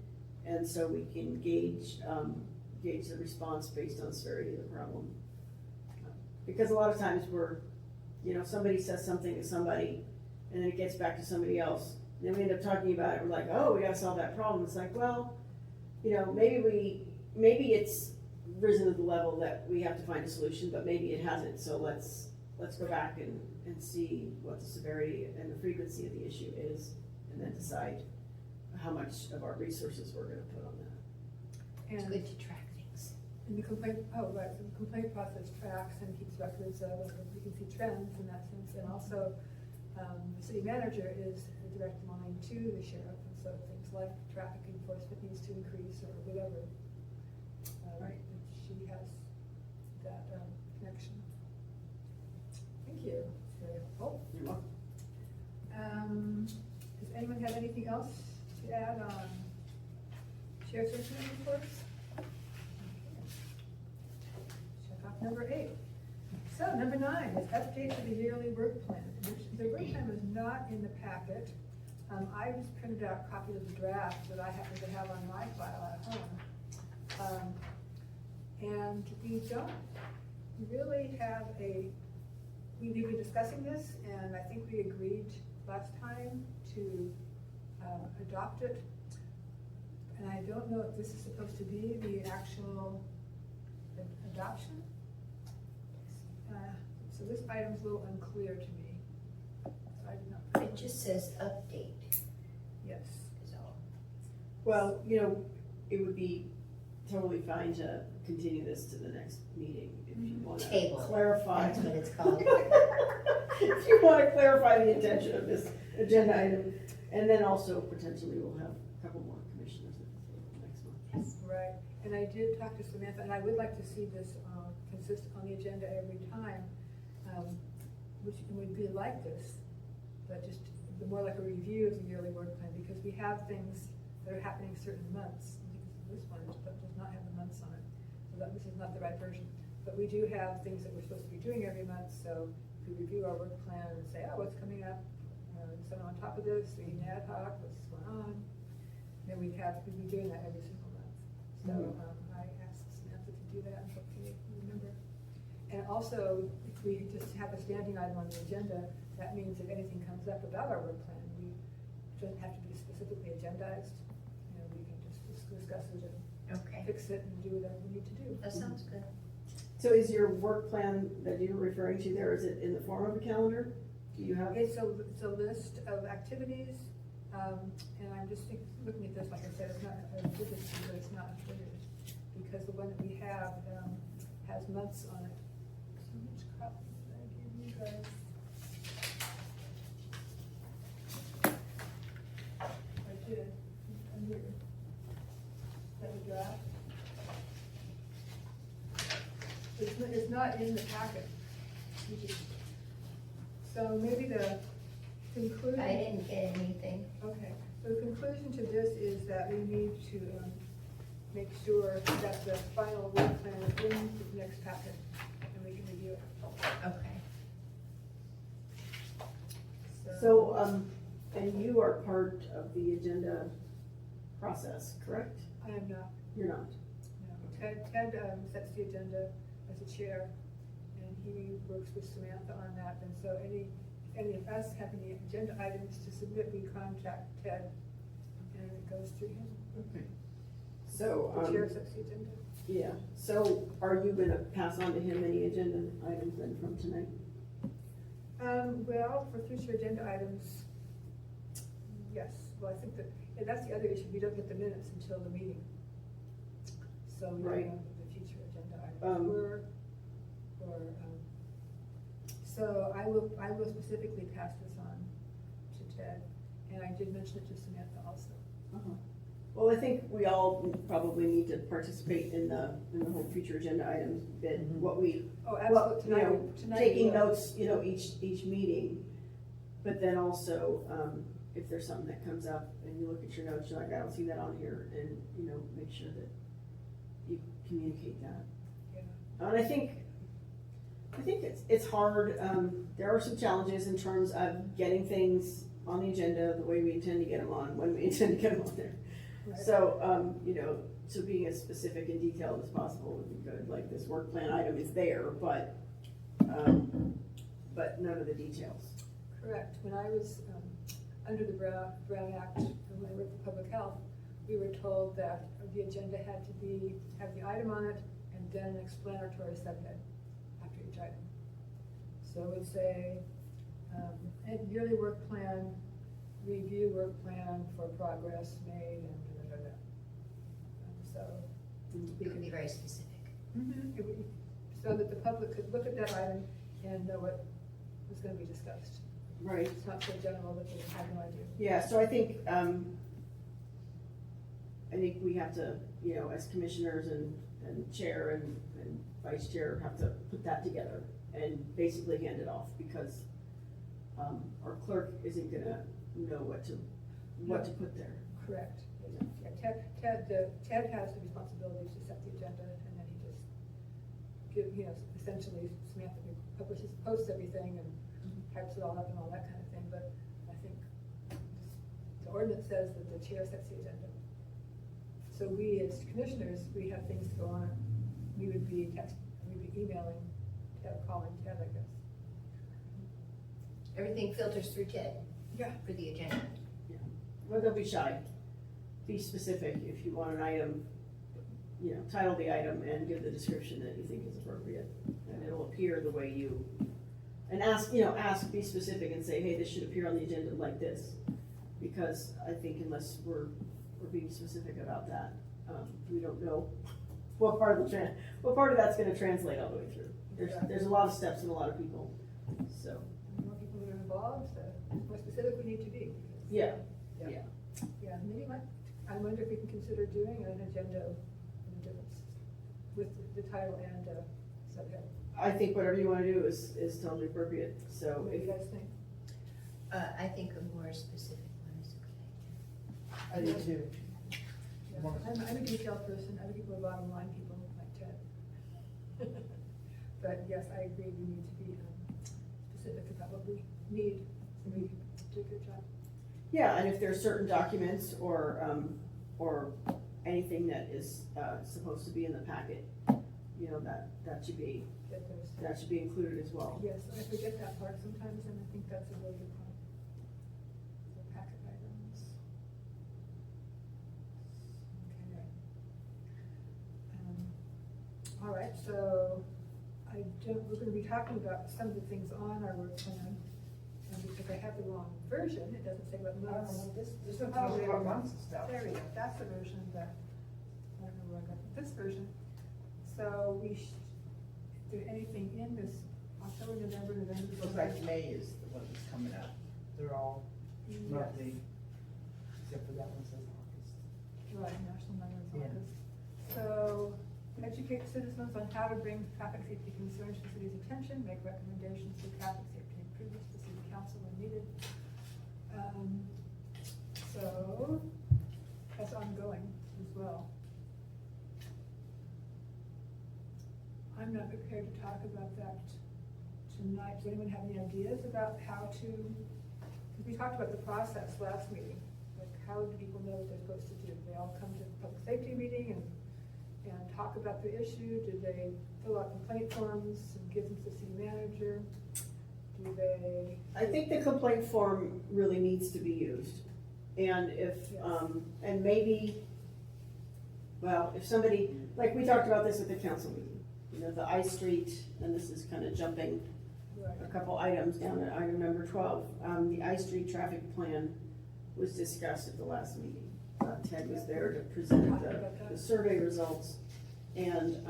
And so we can gauge the response based on severity of the problem. Because a lot of times you know, somebody says something to somebody, and then it gets back to somebody else, then we end up talking about it, we're like, oh, we gotta solve that problem, it's like, well, you know, maybe it's risen to the level that we have to find a solution, but maybe it hasn't, so let's go back and see what the severity and the frequency of the issue is, and then decide how much of our resources we're gonna put on that. It's And good to track things. the complaint, right, so the complaint process tracks and keeps records of, we can see trends in that sense, and also, the city manager is the direct line to the sheriff, and so things like traffic enforcement needs to increase or whatever. Right. She has that, connection. Thank you. It's very helpful. You're welcome. Does anyone have anything else to add on sheriff's reports? Check off number 8. So number 9 is update to the yearly work plan. The work plan was not in the packet. I just printed out copies of the draft that I happen to have on my file at home. And we don't really have we've been discussing this, and I think we agreed last time to adopt it. And I don't know if this is supposed to be the actual adoption. So this item's a little unclear to me. So I did not. It just says update, Yes. is all. Well, you know, it would be totally fine to continue this to the next meeting if you wanna Table. clarify. That's what it's called. If you wanna clarify the intention of this agenda item, and then also potentially we'll have a couple more commissioners at the table next month. Right, and I did talk to Samantha, and I would like to see this consistent on the agenda every time, which would be like this, but just more like a review of the yearly work plan, because we have things that are happening certain months. This one does not have the months on it, so that this is not the right version. But we do have things that we're supposed to be doing every month, so if we review our work plan and say, oh, what's coming up? So on top of this, we need ad hoc, what's going on? Then we'd be doing that every single month. So I asked Samantha to do that, and hopefully you remember. And also, if we just have a standing item on the agenda, that means if anything comes up about our work plan, it doesn't have to be specifically agendized. You know, we can just discuss it and Okay, fix it and do whatever we need to do. that sounds good. So is your work plan that you're referring to there, is it in the form of a calendar? Do you have? It's a list of activities, and I'm just looking at this, like I said, it's not, I did this, but it's not updated, because the one that we have, has months on it. So which copy did I give you guys? I did, I'm here. Is that the draft? It's not in the packet. So maybe the conclusion. I didn't get anything. Okay, so the conclusion to this is that we need to make sure that the final work plan is in the next packet, and we can review it. Okay. So, and you are part of the agenda process, correct? I am not, You're not? no. Ted sets the agenda as a chair, and he works with Samantha on that, and so if any of us have any agenda items to submit, we contact Ted, and it goes through him. Okay. So, The chair sets the agenda. yeah, so are you gonna pass on to him any agenda items then from tonight? Well, for future agenda items, yes, well, I think that, and that's the other issue, we don't get the minutes until the meeting. So we don't Right. know what the future agenda items Um, were, so I will specifically pass this on to Ted, and I did mention it to Samantha also. Uh-huh. Well, I think we all probably need to participate in the whole future agenda items, that what we, Oh, well, absolutely, you know, tonight. taking we will. notes, you know, each meeting. But then also, if there's something that comes up and you look at your notes, you're like, I don't see that on here, and, you know, make sure that you communicate that. Yeah. And I think it's hard, there are some challenges in terms of getting things on the agenda the way we intend to get them on, when we intend to get them on there. Right. So, you know, so being as specific and detailed as possible would be good, like this work plan item is there, but none of the details. Correct, when I was under the Brown Act, and when I worked for public health, we were told that the agenda had to have the item on it and then an explanatory subhead after each item. So it would say, yearly work plan, review work plan for progress made, and da. So we It can be could, very specific. so that the public could look at that item and know what was gonna be discussed. Right. It's not so general that they have no idea. Yeah, so I think we have to, you know, as commissioners and chair and vice chair, have to put that together and basically hand it off, because our clerk isn't gonna know what to put there. Correct. Yeah, Ted has the responsibility to set the agenda, and then he just essentially Samantha posts everything and types it all up and all that kind of thing, but I think the ordinance says that the chair sets the agenda. So we as commissioners, we have things to go on, we would be emailing Ted, calling Ted, I guess. Everything filters through Ted Yeah. for the agenda. Well, don't be shy. Be specific. If you want an item, you know, title the item and give the description that you think is appropriate. And it'll appear the way you, and ask, be specific and say, hey, this should appear on the agenda like this. Because I think unless we're being specific about that, we don't know what part of that's gonna translate all the way through. There's a lot of steps and a lot of people, so. The more people that are involved, the more specific we need to be. Yeah. Yeah, maybe I wonder if we can consider doing an agenda with the title and subject. I think whatever you wanna do is totally appropriate, so What do if, you guys think? I think a more specific one is okay. I do too. Yeah, I'm a detail person, other people are bottom line people like Ted. But yes, I agree, we need to be specific about what we need, so we do a good job. yeah, and if there's certain documents or anything that is, supposed to be in the packet, you know, that should be, Get those. that should be included as well. Yes, I forget that part sometimes, and I think that's a really good point. The packet items. Okay. All right, so we're gonna be talking about some of the things on our work plan. And because I have the wrong version, it doesn't say what months. This one tells you what months and stuff. There we go, that's the version that, I don't know where I got this version. So is there anything in this October, November? Looks like May is the one that's coming up. They're all Yes. monthly, except for that one says August. Right, National Night of Yeah. August. So, educate citizens on how to bring traffic safety concerns to the city's attention, make recommendations for traffic safety improvements to city council when needed. So, that's ongoing as well. I'm not prepared to talk about that tonight. Does anyone have any ideas about how to, because we talked about the process last meeting, like how do people know what they're supposed to do? They all come to the public safety meeting and talk about the issue? Do they fill out complaint forms and give them to the city manager? Do they? I think the complaint form really needs to be used. And if, and maybe, well, if somebody, like we talked about this at the council meeting, you know, the I Street, and this is kind of jumping a couple items down at item number 12. The I Street traffic plan was discussed at the last meeting. Ted was there to present the survey results. And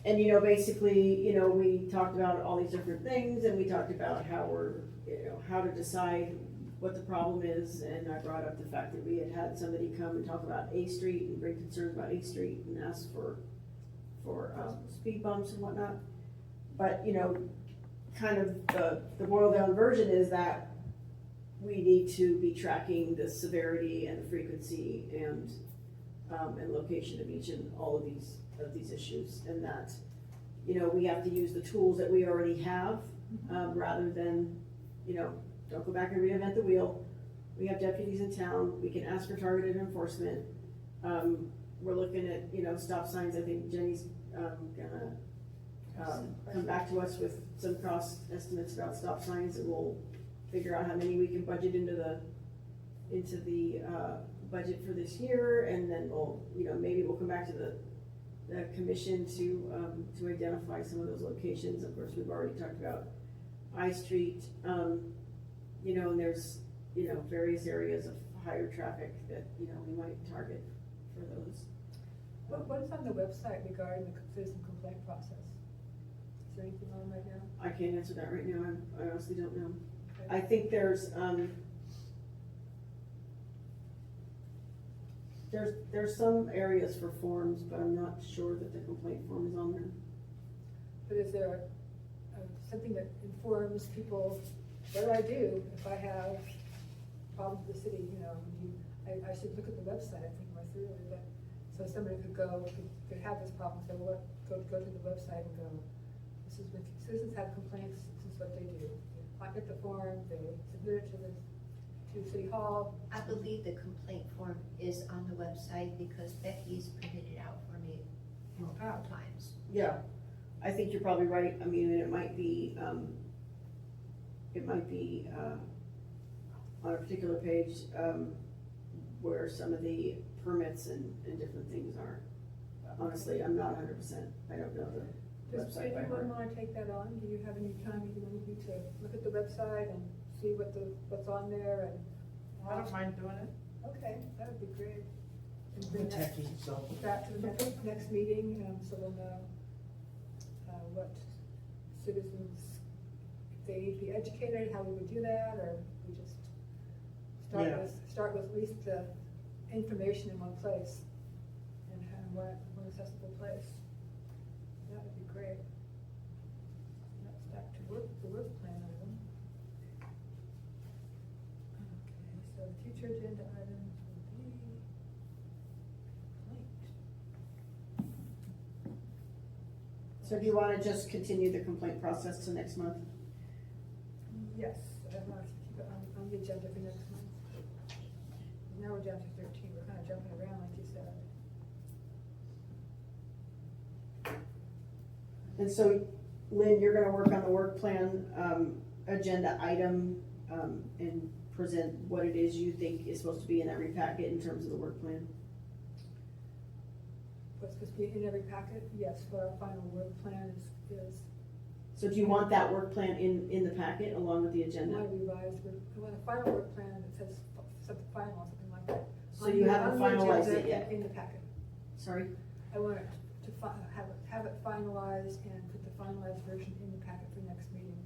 you know, basically, you know, we talked about all these different things, and we talked about how to decide what the problem is, and I brought up the fact that we had somebody come and talk about A Street and bring concerns about A Street and ask for speed bumps and whatnot. But, you know, kind of the boiled down version is that we need to be tracking the severity and the frequency and location of each and all of these issues, and that, you know, we have to use the tools that we already have, rather than, you know, don't go back and reinvent the wheel. We have deputies in town, we can ask for targeted enforcement. We're looking at, you know, stop signs. I think Jenny's gonna come back to us with some cost estimates about stop signs, and we'll figure out how many we can budget into the budget for this year, and then we'll, maybe we'll come back to the commission to identify some of those locations. Of course, we've already talked about I Street, and there's, various areas of higher traffic that, we might target for those. What is on the website regarding the citizen complaint process? Is there anything on right now? I can't answer that right now, I honestly don't know. Okay. I think there's some areas for forms, but I'm not sure that the complaint form is on there. But is there something that informs people, what do I do if I have problems with the city, I should look at the website, I think, more thoroughly, but, so somebody could have this problem, so what, go to the website and go, this is when citizens have complaints, this is what they do. They pocket the form, they submit it to City Hall. I believe the complaint form is on the website because Becky's printed it out for me multiple times. Yeah, I think you're probably right. I mean, it might be on a particular page, where some of the permits and different things are. Honestly, I'm not 100%, I don't know the Does website by anyone heart. want to take that on? Do you have any time you want me to look at the website and see what's on there and? I don't mind doing it. Okay, that would be great. And I'm bring a that techie, so. back to the next meeting, so we'll know, what citizens, if they need to be educated, how we would do that, or we just start with at least the information in one place and have one accessible place. That would be great. That's back to the work plan item. Okay, so the future agenda items will be complaint. So do you wanna just continue the complaint process to next month? Yes, I want to keep it on the agenda for next month. Now we're down to 13, we're kind of jumping around like you said. And so, Lynn, you're gonna work on the work plan, agenda item, and present what it is you think is supposed to be in every packet in terms of the work plan? What's supposed to be in every packet? Yes, what our final work plan is So do you want that work plan in the packet along with the my agenda? revised, I want a final work plan that says something final or something like that. So you haven't finalized it agenda yet? In the packet. Sorry? I want it to have it finalized and put the finalized version in the packet for next meeting.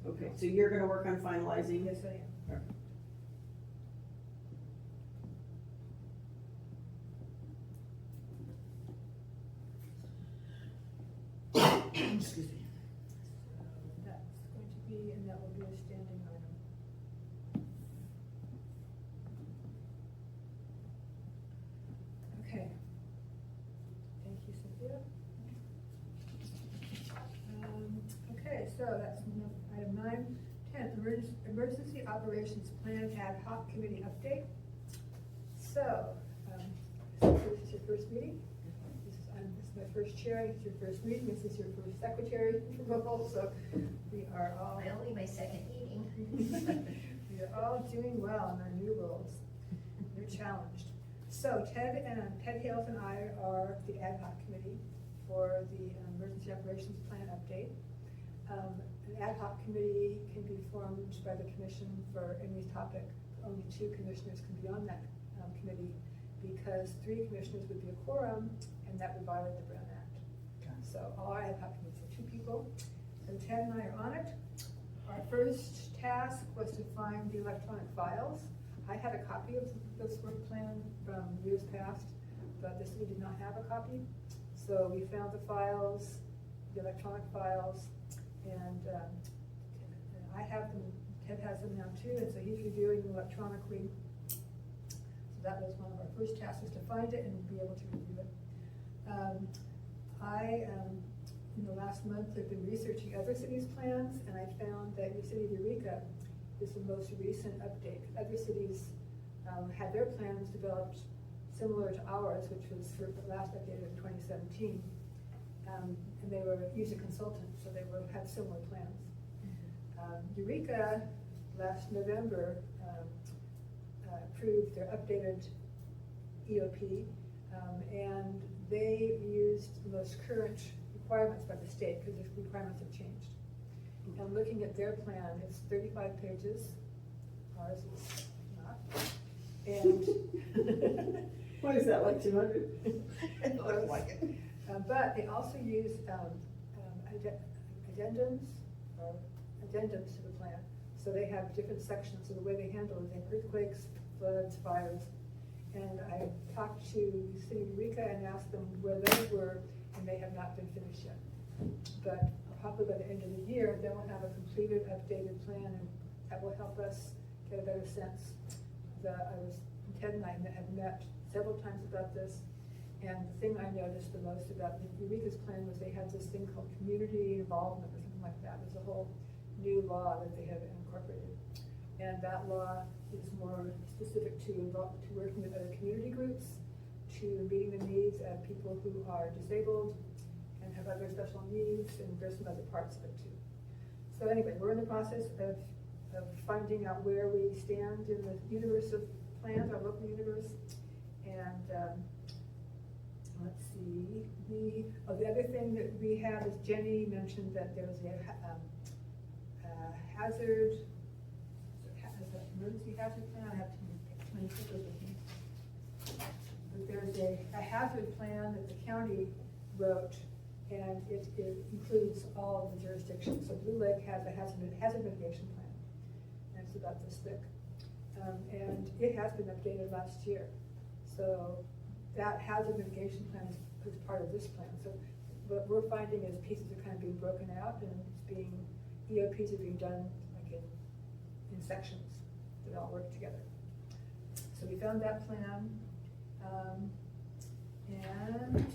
Okay, so you're gonna work on finalizing? Yes, I am. Excuse me. So that's going to be, and that will be a standing item. Okay. Thank you, Cynthia. Okay, so that's item 9. 10, emergency operations plan ad hoc committee update. So, this is your first meeting. This is my first chair, it's your first meeting, this is your first secretary role, so we are all, Only my second meeting. we are all doing well in our new roles. You're challenged. So Ted Hales and I are the ad hoc committee for the emergency operations plan update. An ad hoc committee can be formed by the commission for any topic. Only 2 commissioners can be on that committee because 3 commissioners would be a quorum, and that would violate the Brown Act. Okay. So all our ad hoc committees are 2 people, and Ted and I are on it. Our first task was to find the electronic files. I had a copy of this work plan from years past, but the city did not have a copy. So we found the files, the electronic files, and I have them, Ted has them now too, and so he's reviewing them electronically. So that was one of our first tasks, was to find it and be able to review it. In the last month, I've been researching other cities' plans, and I found that the city of Eureka is the most recent update. Other cities had their plans developed similar to ours, which was for the last updated in 2017. And they used a consultant, so they had similar plans. Eureka last November, approved their updated EOP, and they used the most current requirements by the state, because the requirements have changed. And looking at their plan, it's 35 pages, ours is not, and What is that, like 200? It looks like it. but they also use addendums to the plan. So they have different sections of the way they handle it, they have earthquakes, floods, fires. And I talked to the city of Eureka and asked them where those were, and they have not been finished yet. But probably by the end of the year, they will have a completed, updated plan, and that will help us get a better sense. Ted and I have met several times about this, and the thing I noticed the most about Eureka's plan was they had this thing called community involvement or something like that. There's a whole new law that they have incorporated. And that law is more specific to working with other community groups, to meeting the needs of people who are disabled and have other special needs, and there's some other parts of it too. So anyway, we're in the process of finding out where we stand in the universe of plans, our local universe. And let's see, the other thing that we have is Jenny mentioned that there's a hazard, emergency hazard plan. I have too many papers with me. But there's a hazard plan that the county wrote, and it includes all of the jurisdictions. So Blue Lake has a hazard mitigation plan, and it's about this thick. And it has been updated last year. So that hazard mitigation plan is part of this plan. So what we're finding is pieces are kind of being broken out, and EOPs are being done like in sections that all work together. So we found that plan. And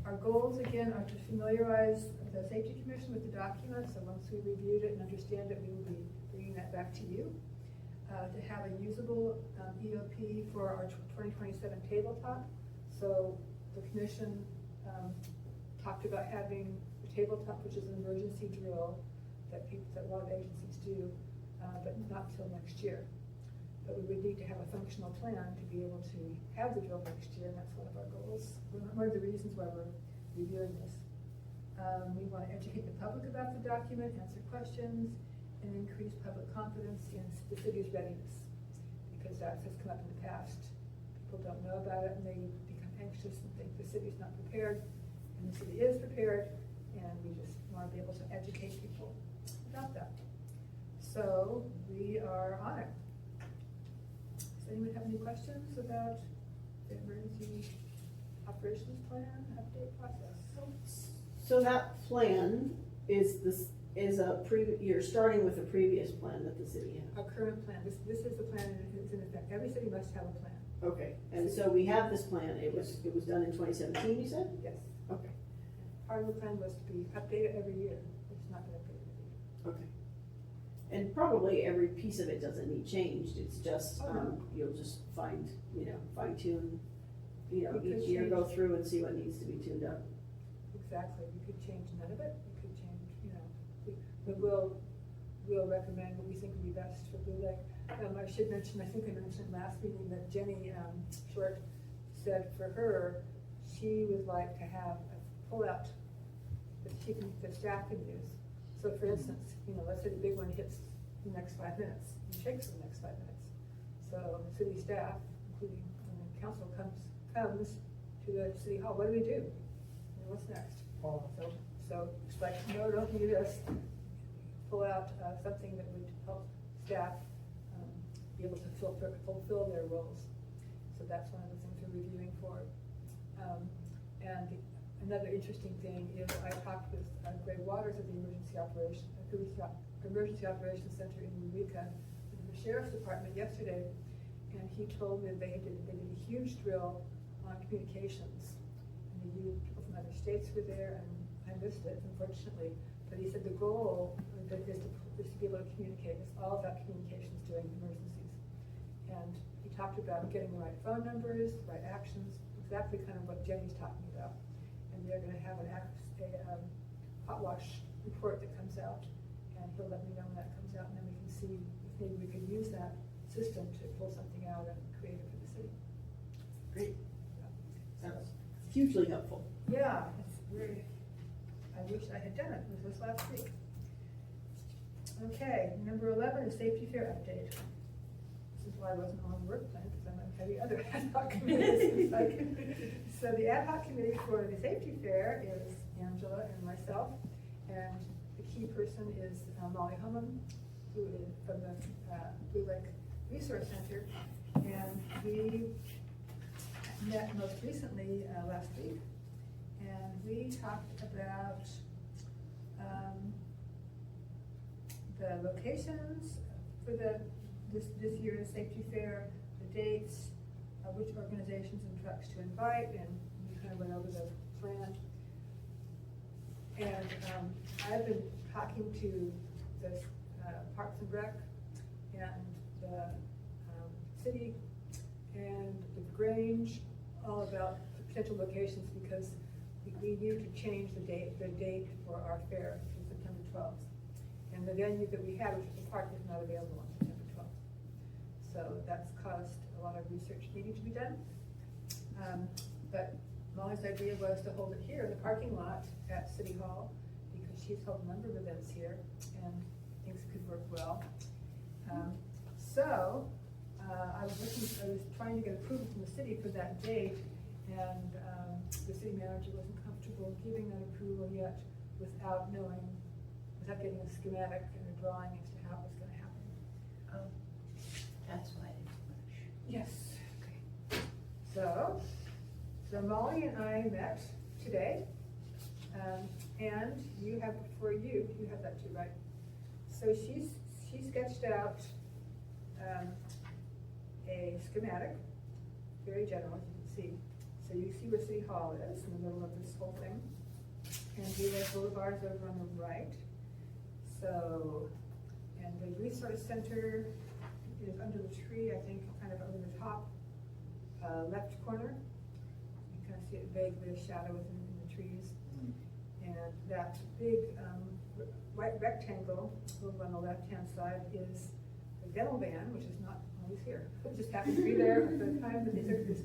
our goals, again, are to familiarize the Safety Commission with the document. So once we reviewed it and understand it, we will be bringing that back to you. To have a usable EOP for our 2027 tabletop. So the commission talked about having a tabletop, which is an emergency drill that a lot of agencies do, but not till next year. But we would need to have a functional plan to be able to have the drill next year, and that's one of our goals. One of the reasons why we're reviewing this. We want to educate the public about the document, answer questions, and increase public confidence in the city's readiness, because that has come up in the past. People don't know about it, and they become anxious and think the city's not prepared, and the city is prepared, and we just want to be able to educate people about that. So we are on it. Does anyone have any questions about the emergency operations plan update process? So that plan is you're starting with a previous plan that the city had. Our current plan, this is the plan that is in effect. Every city must have a plan. Okay, and so we have this plan, it was done in 2017, you said? Yes. Okay. Part of the plan was to be updated every year. It's not been updated every year. Okay. And probably every piece of it doesn't need changed, it's just, Oh, no. you'll just fine tune, We could each year change. go through and see what needs to be tuned up. Exactly. We could change none of it. We could change, but we'll recommend what we think would be best for Blue Lake. I should mention, I think I mentioned last meeting that Jenny Short said for her, she would like to have a pullout that staff can use. So for instance, let's say the big one hits the next 5 minutes, and shakes for the next 5 minutes. So city staff, including when the council comes to the city hall, what do we do? What's next? So it's like, no, don't do this. Pull out something that would help staff be able to fulfill their roles. So that's one of the things we're reviewing for. And another interesting thing is I talked with Greg Waters of the Emergency Operations Center in Eureka, in the Sheriff's Department yesterday, and he told me they did a huge drill on communications. And people from other states were there, and I missed it, unfortunately. But he said the goal is to be able to communicate. It's all about communications during emergencies. And he talked about getting the right phone numbers, the right actions, exactly kind of what Jenny's talking about. And they're going to have a hot wash report that comes out, and he'll let me know when that comes out, and then we can see if maybe we could use that system to pull something out and create it for the city. Great. Sounds hugely helpful. Yeah, it's very, I wish I had done it, it was last week. Okay, number 11 is safety fair update. This is why I wasn't on Workplan, because I'm on heavy other ad hoc committees. So the ad hoc committee for the safety fair is Angela and myself, and the key person is Molly Hummon, who is from the Blue Lake Resource Center, and we met most recently last week, and we talked about the locations for this year's safety fair, the dates, which organizations and trucks to invite, and we kind of went over the plan. And I've been talking to the Parks and Rec and the city and the Grange, all about potential locations, because we need to change the date for our fair to September 12th. And the venue that we had, which is the park, is not available on September 12th. So that's caused a lot of research needing to be done. But Molly's idea was to hold it here in the parking lot at City Hall, because she's held a number of events here and thinks it could work well. I was trying to get approval from the city for that date, and the city manager wasn't comfortable giving that approval yet without getting a schematic and a drawing as to how it was gonna happen. Oh, that's why it's much. Yes. So Molly and I met today, and you have that too, right? So she sketched out a schematic, very general, as you can see. So you see where City Hall is in the middle of this whole thing, and Blue Lake Boulevard's over on the right. So, and the Resource Center is under the tree, I think, kind of over the top left corner. You kind of see it vaguely, a shadow in the trees. And that big white rectangle over on the left-hand side is the dental van, which is not always here. It just happened to be there at the time that they took this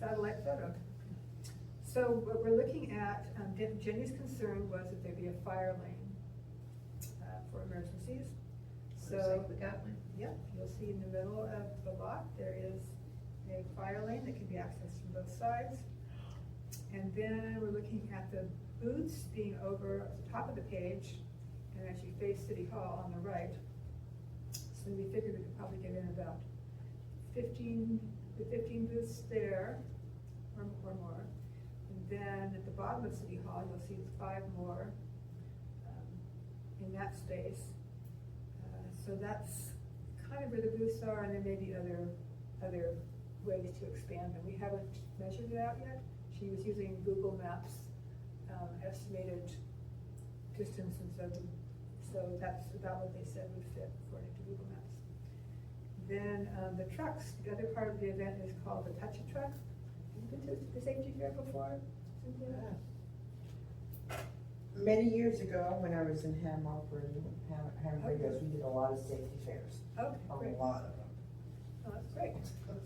satellite photo. So what we're looking at, Jenny's concern was that there be a fire lane for emergencies. So Looks like we got one. Yep, you'll see in the middle of the lot, there is a fire lane that can be accessed from both sides. And then we're looking at the booths being over at the top of the page, and as you face City Hall on the right. So we figured we could probably get in about 15 booths there, or more. And then at the bottom of City Hall, you'll see 5 more in that space. So that's kind of where the booths are, and there may be other ways to expand them. We haven't measured it out yet. She was using Google Maps estimated distances of them. So that's about what they said would fit according to Google Maps. Then the trucks, the other part of the event is called the Touch a Truck. Have you been to the safety fair before, Cynthia? Many years ago, when I was in Hamburgers, we did a lot of safety fairs, Okay, great. a lot of them. Oh, that's great.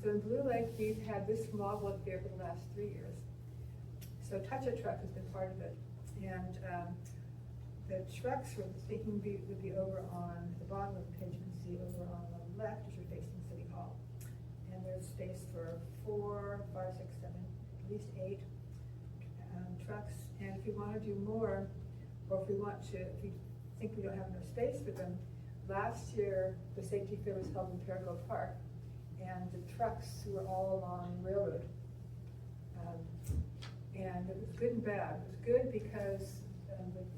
So in Blue Lake, we've had this model up there for the last 3 years. So Touch a Truck has been part of it. And the trucks we're thinking would be over on the bottom of the page. You can see over on the left as you're facing City Hall. And there's space for 4, 5, 6, 7, at least 8 trucks. And if you want to do more, or if you think we don't have enough space for them, last year the safety fair was held in Perigo Park, and the trucks were all along Railroad. And it was good and bad. It was good because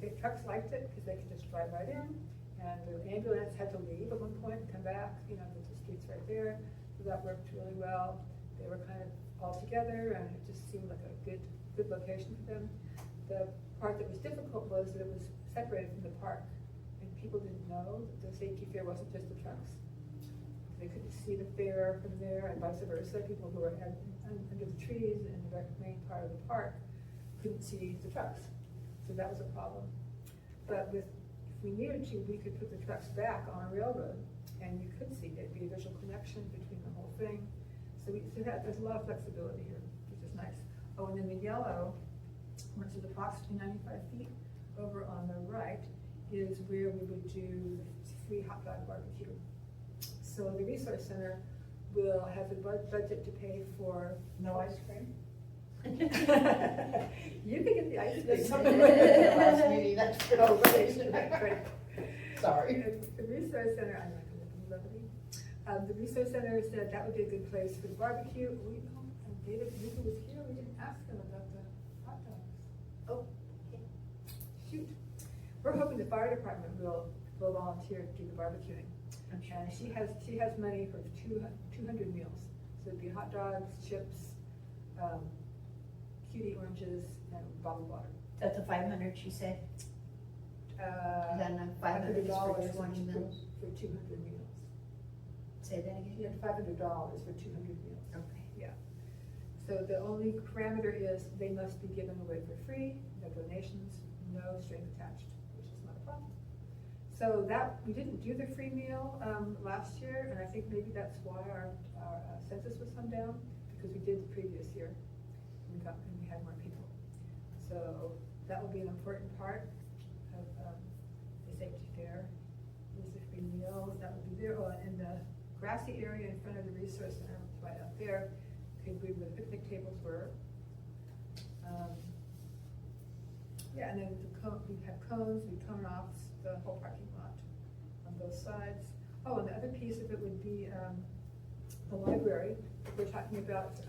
the trucks liked it because they could just drive right in, and the ambulance had to leave at one point and come back, the street's right there, so that worked really well. They were kind of all together, and it just seemed like a good location for them. The part that was difficult was that it was separated from the park, and people didn't know that the safety fair wasn't just the trucks. They couldn't see the fair from there, and vice versa. People who were under the trees in the main part of the park couldn't see the trucks. So that was a problem. But if we needed to, we could put the trucks back on a railroad and you could see it'd be a visual connection between the whole thing. So there's a lot of flexibility here, which is nice. Oh, and then the yellow, which is approximately 95 feet over on the right, is where we would do the free hot dog barbecue. So the resource center will have the budget to pay for. No ice cream? You can get the ice cream. Something with the last meeting, that's for Oh, right. Sorry. The resource center, I'm not gonna be levity. The resource center said that would be a good place for the barbecue. We, and David Luca was here, we didn't ask him about the hot dogs. Oh, Shoot. We're hoping the fire department will volunteer to do the barbecuing. I'm sure. And she has money for 200 meals. So it'd be hot dogs, chips, cutie oranges, and bottled water. That's a 500, she said. Is that enough? $500 for 20 meals? For 200 meals. Say that again? You had $500 for 200 meals. Okay. So the only parameter is they must be given away for free, no donations, no strings attached, which is not a problem. So that, we didn't do the free meal last year, and I think maybe that's why our census was come down, because we did the previous year, and we had more people. So that will be an important part of the safety fair, is the free meal, that will be there. Oh, in the grassy area in front of the resource center, right up there, could be where the picnic tables were. Yeah, and then we have cones, we cone off the whole parking lot on both sides. Oh, and the other piece of it would be the library. We're talking about,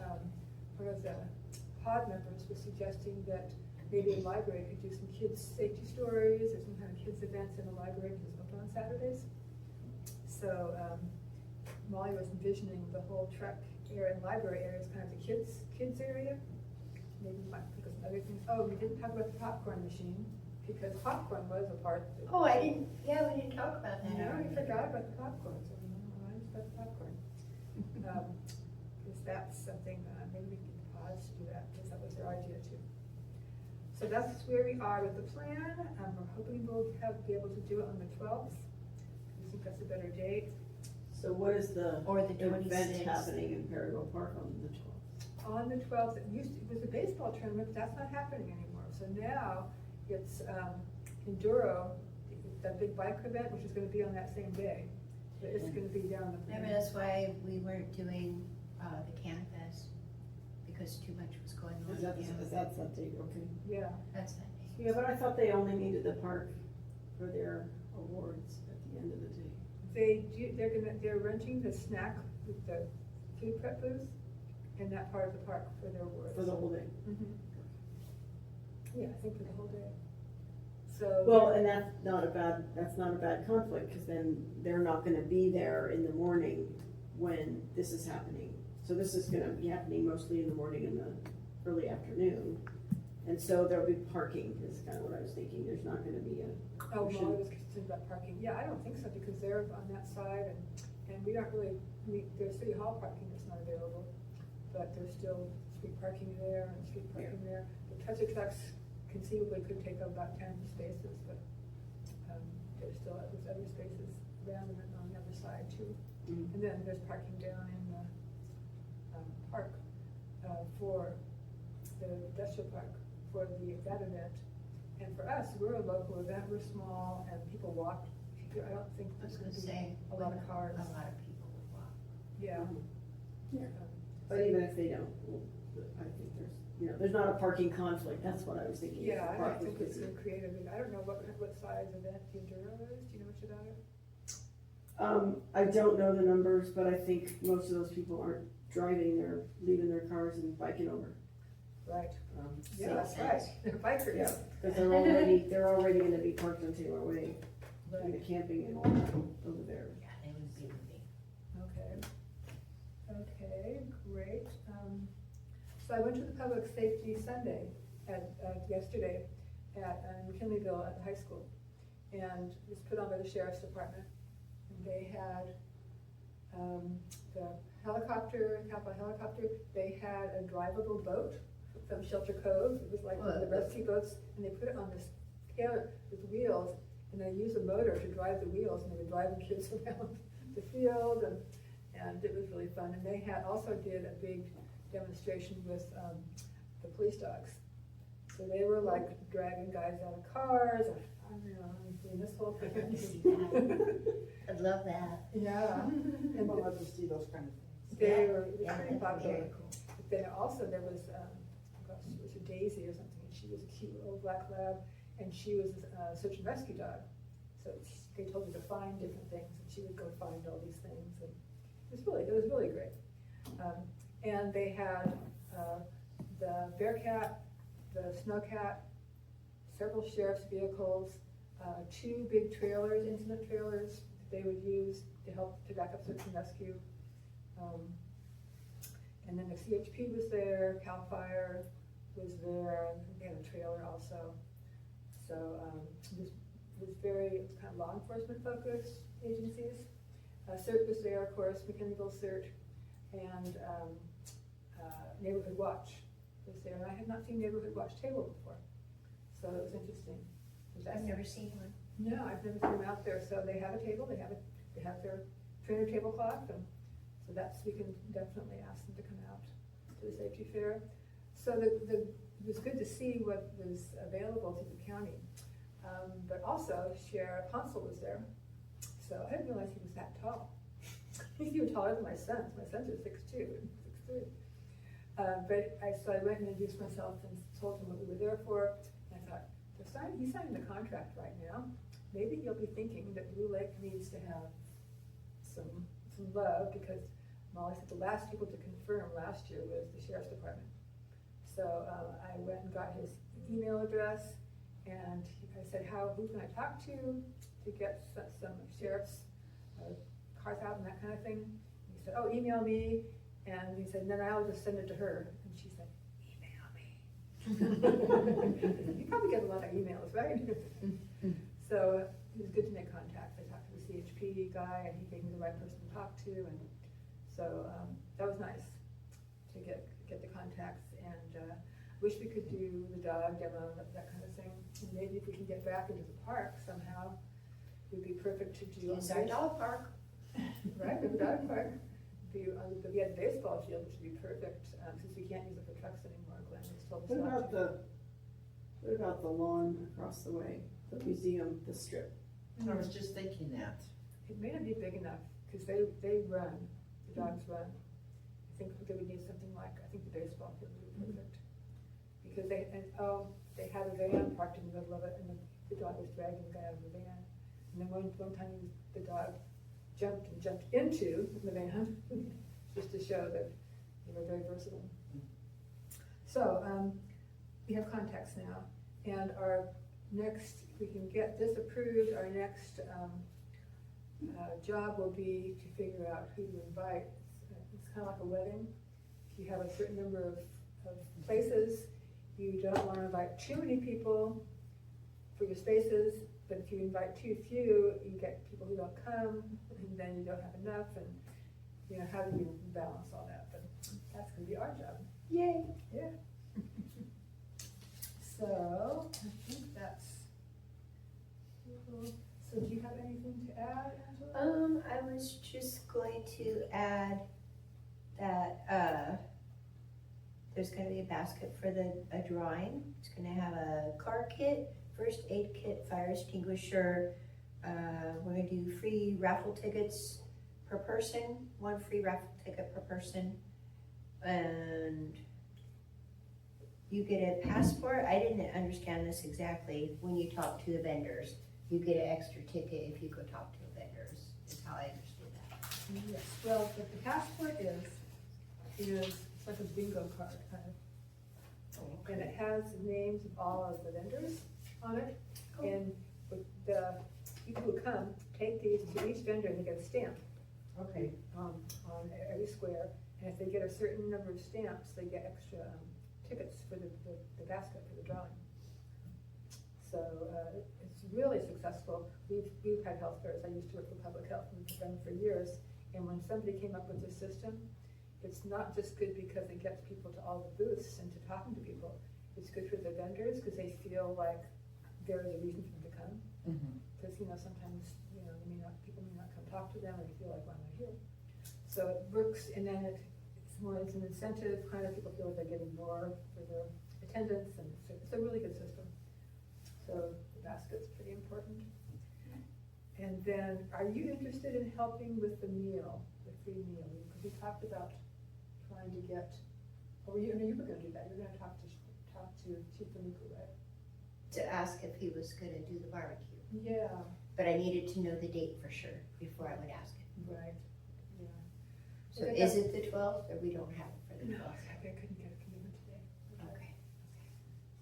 one of the pod members was suggesting that maybe the library could do some kids' safety stories or some kind of kids' events in the library, because it's open on Saturdays. So Molly was envisioning the whole truck area and library area as kind of the kids area. Maybe we might think of some other things. Oh, we didn't talk about the popcorn machine, because popcorn was a part of it. Oh, I didn't, yeah, we didn't talk about that. No, we forgot about the popcorn, so we don't mind about the popcorn. Because that's something, maybe we can get the pods to do that, because that was their idea too. So that's where we are with the plan. We're hoping we'll be able to do it on the 12th. We think that's a better date. So what is the Or the event 26th. happening in Perryville Park on the 12th? On the 12th, it was a baseball tournament, but that's not happening anymore. So now it's enduro, that big bike event, which is going to be on that same day. But it's going to be down the. Maybe that's why we weren't doing the campus, because too much was going on. Is that something, okay? Yeah. That's that day. Yeah, but I thought they only needed the park for their awards at the end of the day. They're renting the snack with the food prep booth in that part of the park for their awards. For the whole day. Mhm. Yeah, I think for the whole day. So. Well, and that's not a bad conflict, because then they're not gonna be there in the morning when this is happening. So this is gonna be happening mostly in the morning and the early afternoon. And so there'll be parking, is kind of what I was thinking. There's not gonna be a. Oh, Molly was concerned about parking. Yeah, I don't think so, because they're on that side, and we aren't really, there's city hall parking that's not available, but there's still street parking there and street parking there. The Tesla trucks conceivably could take up about 10 spaces, but there's other spaces around and on the other side too. Mhm. And then there's parking down in the park for the industrial park for that event. And for us, we're a local event, we're small, and people walk. I don't think I was there's gonna gonna be say. a lot of cars. A lot of people would walk. Yeah. Yeah. But even if they don't, well, I think there's not a parking conflict. That's what I was thinking. Yeah, I Park don't think was it's busy. so creative. I don't know what size event the Enduro is. Do you know much about it? I don't know the numbers, but I think most of those people aren't driving, they're leaving their cars and biking over. Right. Yeah, So- that's right. They're bikers. Yeah, because they're already gonna be parked on Taylor Way, and the Right. camping and all that over there. Yeah, they would be moving. Okay. Okay, great. So I went to the Public Safety Sunday yesterday at McKinleyville at the high school. And it was put on by the Sheriff's Department. And they had the helicopter, Capitol helicopter, they had a drivable boat from Shelter Cove. It was like one of the rescue boats, and they put it on this scale with wheels, and they used a motor to drive the wheels, and they were driving kids around the field, and it was really fun. And they had, also did a big demonstration with, the police dogs. So they were like dragging guys out of cars, doing this whole I'd love to see thing. that. I'd love that. Yeah. And People love to see those kind of things. they were, it was Yeah, pretty that'd be popular. very cool. But then also there was, gosh, it was a Daisy or something, and she was a cute little black lab, and she was a search and rescue dog. So they told her to find different things, and she would go find all these things, and it was really great. And they had, the Bearcat, the Snowcat, several sheriff's vehicles, 2 big trailers, incident trailers, that they would use to help to back up search and rescue. And then the CHP was there, CAL FIRE was there, and they had a trailer also. So, it was kind of law enforcement focused agencies. CERT was there, of course, McKinneyville CERT, and, Neighborhood Watch was there, and I had not seen Neighborhood Watch table before, so it was interesting. I've never seen one. No, I've never seen them out there, so they have a table, they have their trainer tablecloth, and so we can definitely ask them to come out to the safety fair. So it was good to see what was available to the county, but also Sheriff Hansel was there, so I didn't realize he was that tall. He's even taller than my sons are 6'2" and 6'3". So I went and introduced myself and told him what we were there for, and I thought, he's signing the contract right now. Maybe he'll be thinking that Blue Lake needs to have some love, because Molly said the last people to confirm last year was the sheriff's department. So I went and got his email address, and I said, who can I talk to get some sheriff's cars out and that kind of thing. And he said, oh, email me. And he said, then I'll just send it to her. And she said, email me. You probably get a lot of emails, right? So it was good to make contact. I talked to the CHP guy, and he gave me the right person to talk to, and so that was nice to get the contacts. And wish we could do the dog demo, that kind of thing. And maybe if we can get back into the park somehow, it would be perfect to do. It's our dog park. Right, we have a dog park. We had a baseball field, which would be perfect, since we can't use it for trucks anymore. Glenn has told us What not to. what about the lawn across the way, the museum, the strip? I was just thinking that. It may not be big enough, because they run, the dogs run. I think they would need something like, I think the baseball field would be perfect. Because they had a van parked in the middle of it, and the dog was dragging the guy out of the van. And then one time the dog jumped into the van, just to show that they were very versatile. So, we have contacts now, and our next, if we can get this approved, our next job will be to figure out who to invite. It's kind of like a wedding. If you have a certain number of places, you don't want to invite too many people for your spaces, but if you invite too few, you get people who don't come, and then you don't have enough, and how do you balance all that? But that's going to be our job. Yay! Yeah. So, I think that's, so do you have anything to add, Angela? I was just going to add that, there's gonna be a basket for a drawing. It's gonna have a car kit, first aid kit, fire extinguisher. We're gonna do free raffle tickets per person, 1 free raffle ticket per person. And you get a passport. I didn't understand this exactly. When you talk to the vendors, you get an extra ticket if you go talk to the vendors, is how I understood that. Yes, well, what the passport is it's like a bingo card, kind of. And it has the names of all of the vendors on it. Cool. And the people who come take these to each vendor, and they get a stamp Okay. on every square. And if they get a certain number of stamps, they get extra tickets for the basket for the drawing. So it's really successful. We've had health fairs. I used to work for public health and we've done for years. And when somebody came up with this system, it's not just good because it gets people to all the booths and to talking to people. It's good for the vendors because they feel like there is a reason for them to come. Because sometimes people may not come talk to them, and they feel like, why am I here? So it works, and then it's an incentive, kind of people feel like they're getting more for their attendance, and it's a really good system. So the basket's pretty important. And then, are you interested in helping with the meal, the free meal? Because we talked about trying to get, oh, you were gonna do that, you're gonna talk to Chief Panuku, right? To ask if he was gonna do the barbecue, Yeah, but I needed to know the date for sure before I would ask him. right, yeah. So is it the 12th, or we don't have it for the No, 12th? I couldn't get a commitment today. Okay.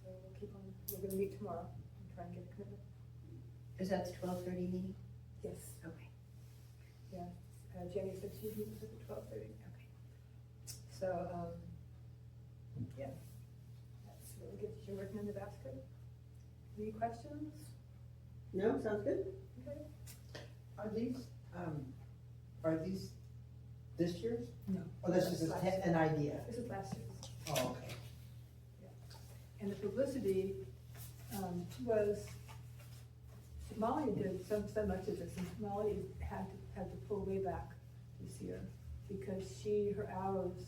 So we'll keep on, we're gonna meet tomorrow and try and get a commitment. Is that the 12:30 meeting? Yes. Okay. Jenny said she'd meet us at 12:30. Okay. So, yeah, that's really good. You're working on the basket. Any questions? No, sounds good. Okay. Are these this year's? No. Oh, this is an idea. This is last year's. Oh, okay. And the publicity was, Molly did so much of this, and Molly had to pull way back this year because her hours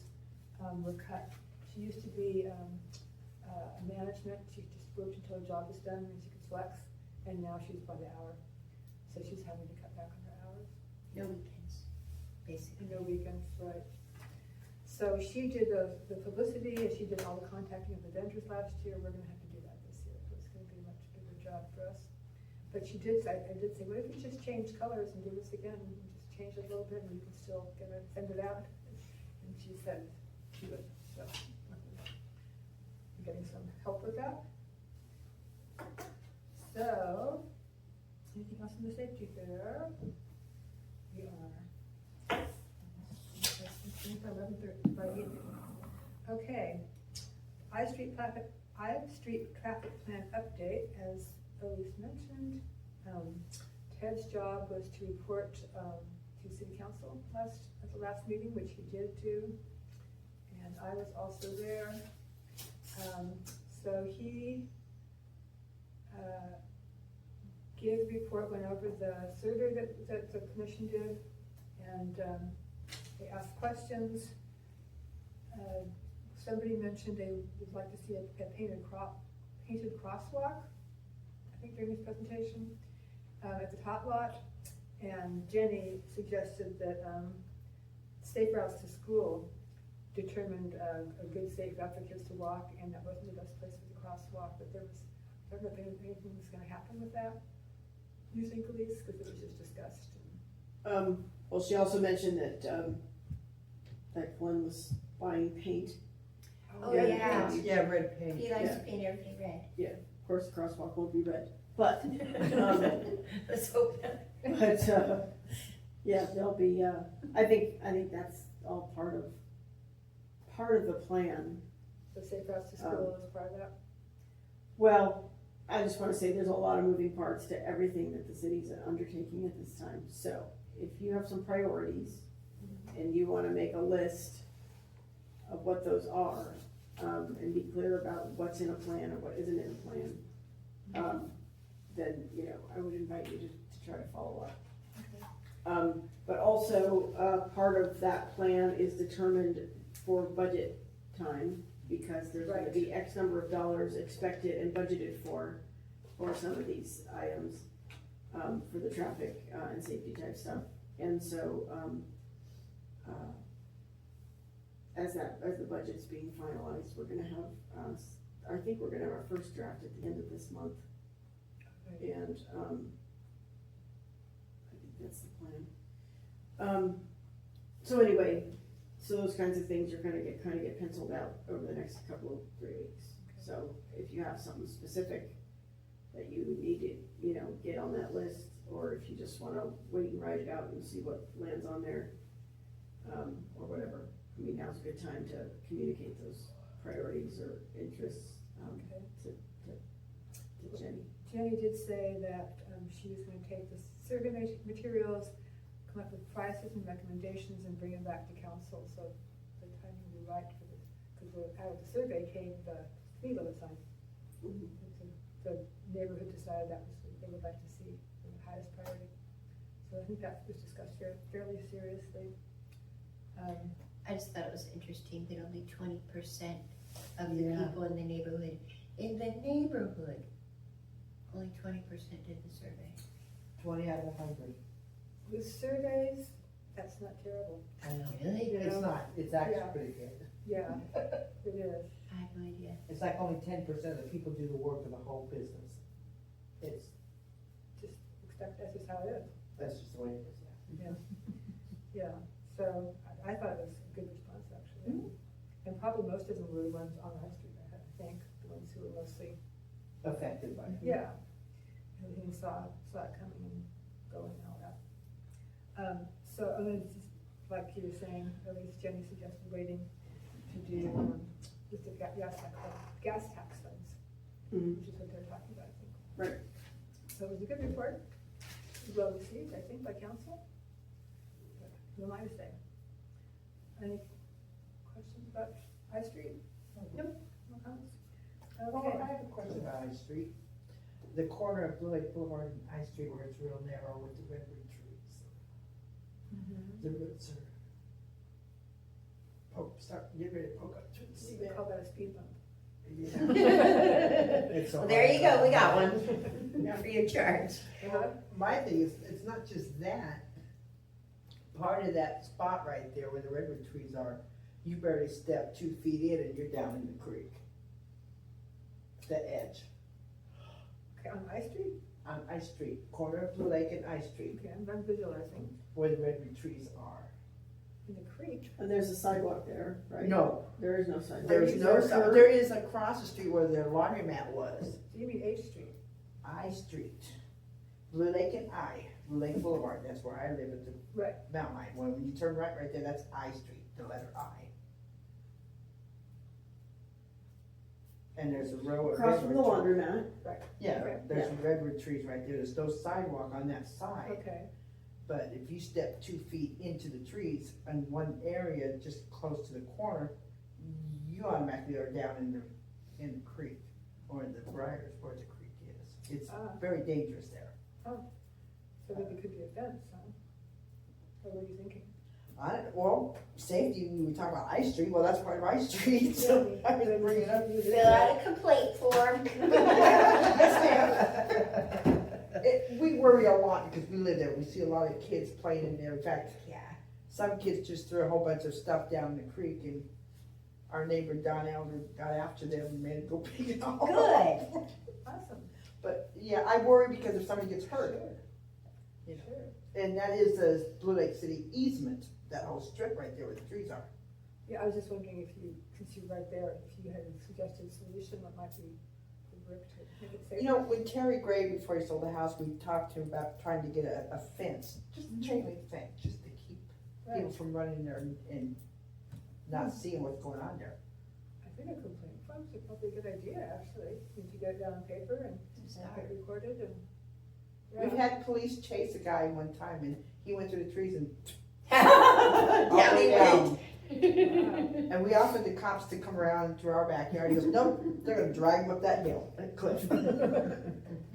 were cut. She used to be management, she just worked until her job was done and she could flex, and now she's by the hour. So she's having to cut back on her hours. No weekends, basically. No weekends, right. So she did the publicity, and she did all the contacting of the vendors last year. We're gonna have to do that this year, so it's gonna be a much bigger job for us. But she did say, I did say, what if you just change colors and do this again, and just change it a little bit, and you can still send it out? And she said she would, so I'm getting some help with that. So, anything else in the safety fair? We are 11:30 by evening. Okay, I-Street traffic plan update, as Elise mentioned. Ted's job was to report to city council at the last meeting, which he did do, and I was also there. So he gave a report, went over the survey that the commission did, and they asked questions. Somebody mentioned they would like to see a painted crosswalk, I think during his presentation, at the top lot. And Jenny suggested that Safe Routes to School determined a good safe route for kids to walk, and that wasn't the best place for the crosswalk, but I don't know if anything was gonna happen with that. You think, Elise, because it was just discussed. Well, she also mentioned that, that Glenn was buying paint. Oh, yeah. Yeah, red paint. He likes Yeah. to paint everything red. Of course, the crosswalk won't be red, but, Let's hope not. but, yeah, there'll be, I think that's all part of the plan. So Safe Routes to School is part of that. Well, I just wanna say there's a lot of moving parts to everything that the city's undertaking at this time. So if you have some priorities and you wanna make a list of what those are, and be clear about what's in a plan or what isn't in a plan, then, I would invite you to try to follow up. But also, part of that plan is determined for budget time, because there's gonna be X number of dollars expected and budgeted for some of these items, for the traffic, and safety type stuff. And so, as the budget's being finalized, we're gonna have, I think we're gonna have our first draft at the end of this month. And, I think that's the plan. So anyway, so those kinds of things are gonna get penciled out over the next couple of 3 weeks. So if you have something specific that you need to, get on that list, or if you just wanna wait and write it out and see what lands on there, or whatever. I mean, now's a good time to communicate those priorities or interests, to Jenny. Jenny did say that she was going to take the survey materials, come up with prices and recommendations, and bring them back to council, so the timing will be right for this, because out of the survey came the speed limit sign. The neighborhood decided that was what they would like to see, the highest priority. So So I think that was discussed fairly seriously. I just thought it was interesting that only 20% of the Yeah. people in the neighborhood, only 20% did the survey. 20 out of 100. With surveys, that's not terrible. I know. Really? You It's know? not, it's actually Yeah. pretty good. Yeah, it is. I had no idea. It's like only 10% of the people do the work of the whole business. It's, Just expect that's just how it is. that's just the way it is, yeah. Yeah, so I thought it was a good response, actually. And probably most of them were the ones on High Street, I think, the ones who were mostly, Affected by it. yeah. Who saw it coming and going and all that. So, I'm gonna just, like you were saying, at least Jenny suggested waiting to do, just the gas tax funds, Mhm. which is what they're talking about, I think. Right. So it was a good report, well received, I think, by council. But who am I to say? Any questions about High Street? Nope. No comments? Oh, I Okay. have a question about High Street. The corner of Blue Lake Boulevard and High Street where it's real narrow with the redwood trees. The roots are, get ready to poke up to the You could call that a speed bump. It's Well, there you go, we got one. Free of charge. My thing is, it's not just that. Part of that spot right there where the redwood trees are, you barely step 2 feet in and you're down in the creek. The edge, Okay, on High Street? on Ice Street, corner of Blue Lake and Ice Street, Okay, I'm visualizing. where the redwood trees are. In the creek. And there's a sidewalk there, right? No, There is no sidewalk. there's no, there is across the street where the laundromat was, So you mean H Street? I Street. Blue Lake and Blue Lake Boulevard, that's where I live at the Right. Mountain Line. When you turn right there, that's I Street, the letter I. And there's a row of Across from the redwood trees. laundromat. Yeah, Right. there's some redwood trees right there, there's no sidewalk on that side. Okay, But if you step 2 feet into the trees in one area, just close to the corner, you automatically are down in the creek, or in the briars where the creek is. It's Ah. very dangerous there. so maybe it could be a fence, huh? Or what are you thinking? Well, safety, we were talking about Ice Street, well, that's part of Ice Street, so I was bringing it up. Fill out a complaint form. We worry a lot because we live there, we see a lot of kids playing in there, in fact, Yeah. some kids just threw a whole bunch of stuff down the creek and our neighbor Don Elder got after them and made it go pick it up. Good. Awesome. But, yeah, I worry because if somebody gets hurt, you know, Sure. and that is the Blue Lake City easement, that whole strip right there where the trees are. Yeah, I was just wondering if you, since you're right there, if you had a suggested solution that might be, would work to make it safer. You know, when Terry Gray, before he sold the house, we talked to him about trying to get a fence, just a chain link fence, just to keep people Right. from running there and not seeing what's going on there. I think a complaint form's probably a good idea, actually, if you get it down on paper and have it recorded and. We've Yeah. had police chase a guy one time and he went through the trees and Down all the way he down. Wow. And we offered the cops to come around to our backyard. He goes, nope, they're gonna drag him up that hill, that cliff.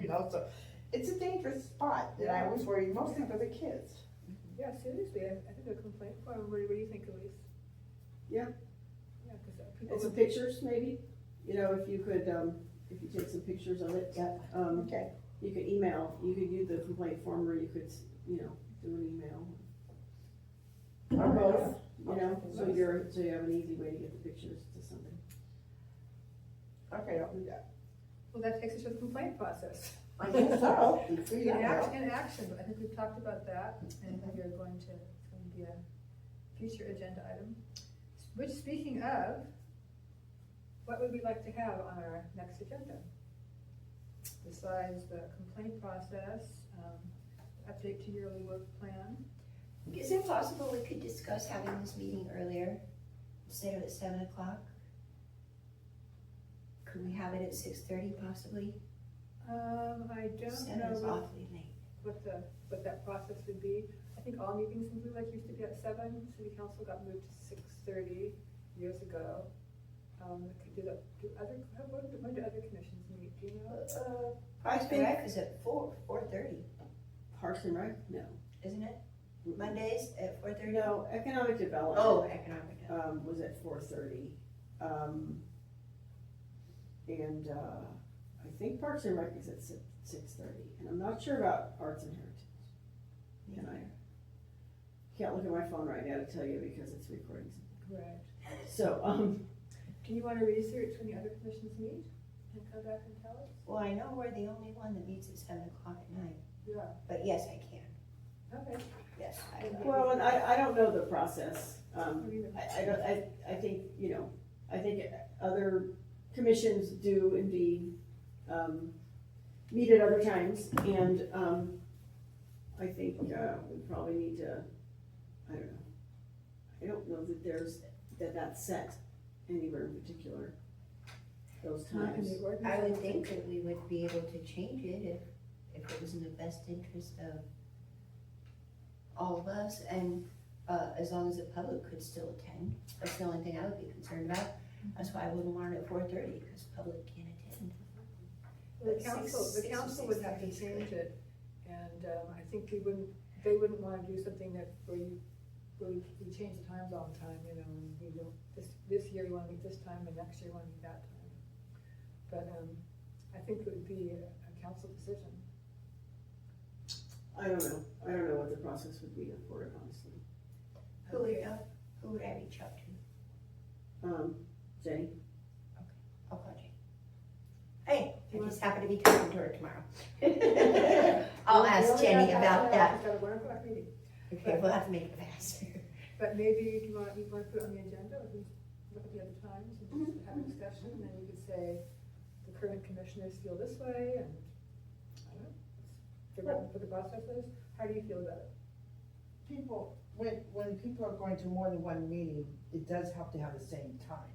You know, so it's a dangerous spot, and I always worry mostly for the kids. Yeah, seriously, I think a complaint form, what do you think, Elise? Yeah. Yeah, because people. And some pictures, maybe, you know, if you could, if you take some pictures of it, Okay. you could use the complaint form, or you could, you know, do an email. Or both. You know, so you have an easy way to get the pictures to somebody. Okay, I'll do that. Well, that takes us to the complaint process. I guess so. We figured it out. In action, I think we've talked about that, and you're going to, it's going to be a future agenda item. Which, speaking of, what would we like to have on our next agenda? Besides the complaint process, update to yearly work plan. Is it possible we could discuss having this meeting earlier instead of at 7 o'clock? Could we have it at 6:30 possibly? I don't 7 know is awfully late. what that process would be. I think all meetings in Blue Lake used to be at 7, city council got moved to 6:30 years ago. Could do that, when do other commissions meet, do you know? Parks and Rec is at 4:30. Parks and Rec? No. isn't it? Mondays at 4:30? No, economic development. Oh, economic development. Was at 4:30. And, I think Parks and Rec is at 6:30, and I'm not sure about Arts and Heritage. Can I? Can't look at my phone right now to tell you because it's recording. Right. So, Do you wanna research when the other commissions meet and come back and tell us? Well, I know we're the only one that meets at 7:00 at night, Yeah, but yes, I can. okay. Yes, well, and I don't know the process. What do you- I think, you know, I think other commissions do indeed, meet at other times, and, I think, we probably need to, I don't know. I don't know that that's set anywhere in particular, those Not in times. the ordinance. I would think that we would be able to change it if it was in the best interest of all of us, and, as long as the public could still attend. That's the only thing I would be concerned about. That's why I wouldn't want it at 4:30, because public can't attend. Well, the council would have to change it, and, I think they wouldn't wanna do something where we change the times all the time, you know, and we don't, this year you wanna meet this time, and next year you wanna meet that time. But, I think it would be a council decision. I don't know what the process would be for it, honestly. Who would I reach out to? Jenny? I'll call Jane. Hey, I just happen to be talking to her tomorrow. I'll ask Jenny about that. She's got a 1:00 meeting. Okay, we'll have to make it fast. But maybe you wanna put it on the agenda, or just look at the other times and just have a discussion, and then you could say, the current commissioners feel this way, and, I don't know, figure out what the process is. How do you feel about it? People, when people are going to more than one meeting, it does help to have the same time,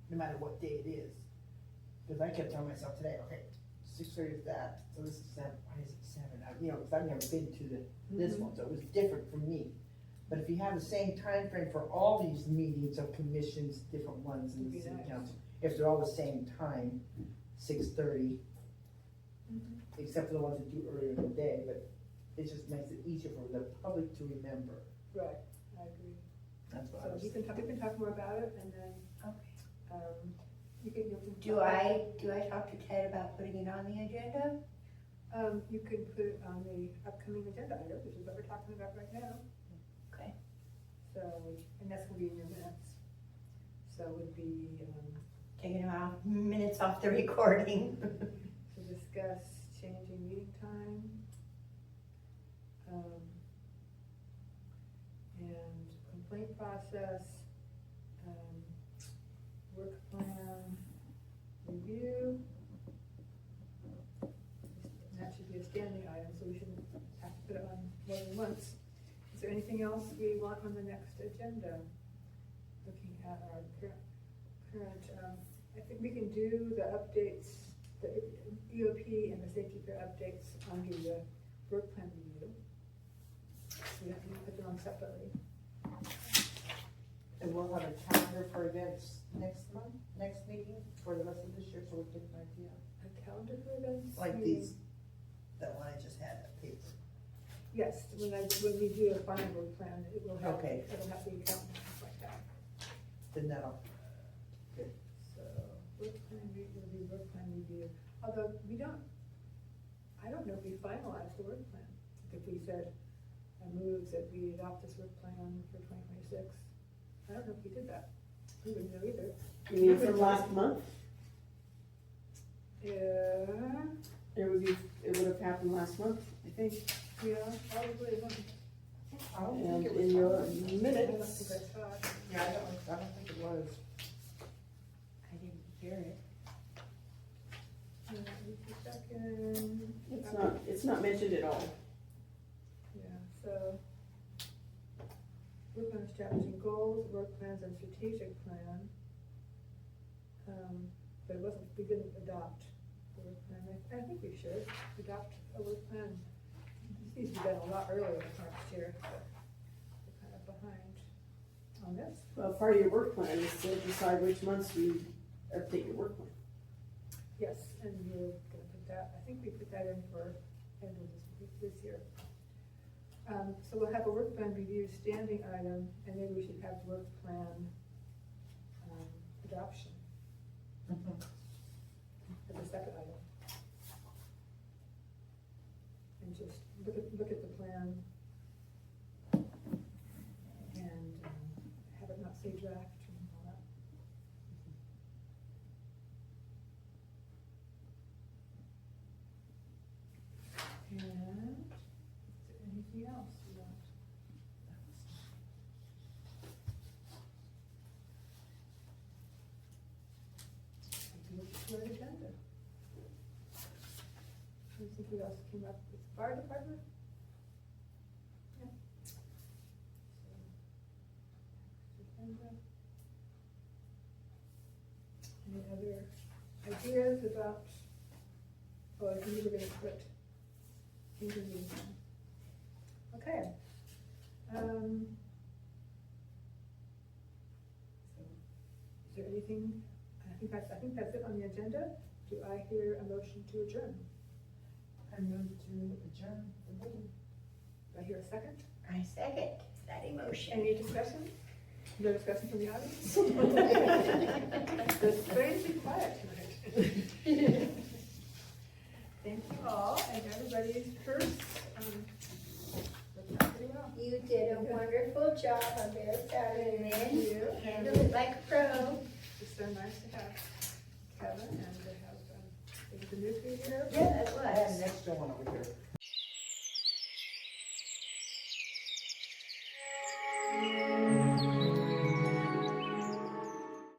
no matter what day it is. Because I kept telling myself today, okay, 6:30 is that, so this is 7, why is it 7? You know, because I've never been to this one, so it was different for me. But if you have the same time frame for all these meetings of commissions, different ones in Would the be city nice. council, if they're all the same time, 6:30, except for the ones that do earlier in the day, but it just makes it easier for the public to remember. Right, I agree. That's what I So was we can talk more about it, and then, Okay. you can. Do I talk to Ted about putting it on the agenda? You could put it on the upcoming agenda item, which is what we're talking about right now. Okay. So, and that's gonna be in your minutes. So it would be, Taking about minutes off the recording. to discuss changing meeting time. And complaint process, work plan review. And that should be a standing item, so we shouldn't have to put it on more than once. Is there anything else we want on the next agenda? Looking at our current, I think we can do the updates, the EOP and the safety fair updates on the work plan review. We have to put them on separately. And we'll have a calendar for events next month, next meeting for the rest of this year, so we get an idea. A calendar for events? Like meaning- these, that one I just had, that paper. Yes, when we do a final work plan, it will have, Okay. it'll have the account and stuff like that. Then that'll, So, work plan review, work plan review, although I don't know if we finalized the work plan. If we said, I move that we adopt this work plan for 2026, I don't know if we did that. We wouldn't know either. You mean from last month? Yeah, It would have happened last month, I think. yeah, probably. I don't And think it was. in your I don't think minutes, I saw it. Yeah, I don't think it was. I didn't hear it. Yeah, just a second. it's not mentioned at all. Yeah, so, work on establishing goals, work plans and strategic plan. But it wasn't, we didn't adopt the work plan. I think we should adopt a work plan. This needs to be done a lot earlier next year, but we're kind of behind on this. Well, part of your work plan is to decide which months you update your work plan. Yes, and we're gonna put that, I think we put that in for end of this year. So we'll have a work plan review standing item, and maybe we should have work plan, adoption as a second item. And just look at the plan and, have it not say draft and all that. And, is there anything else you want? I look at our agenda. Let's see who else came up with fire department. Yeah. So, agenda. Any other ideas about, oh, I think we were gonna put interviews on. Okay. So, is there anything, I think that's it on the agenda. Do I hear a motion to adjourn? I move to adjourn the meeting. Do I hear a second? I second that emotion. Any discussion? No discussion from the audience? It's strangely quiet tonight. Thank you all, and everybody's first, worked out pretty well. You did a wonderful job. I'm very proud of you. Thank you. Handled it like a pro. It's so nice to have Kevin and to have, the new here. Yeah, it I have was. an extra one over here.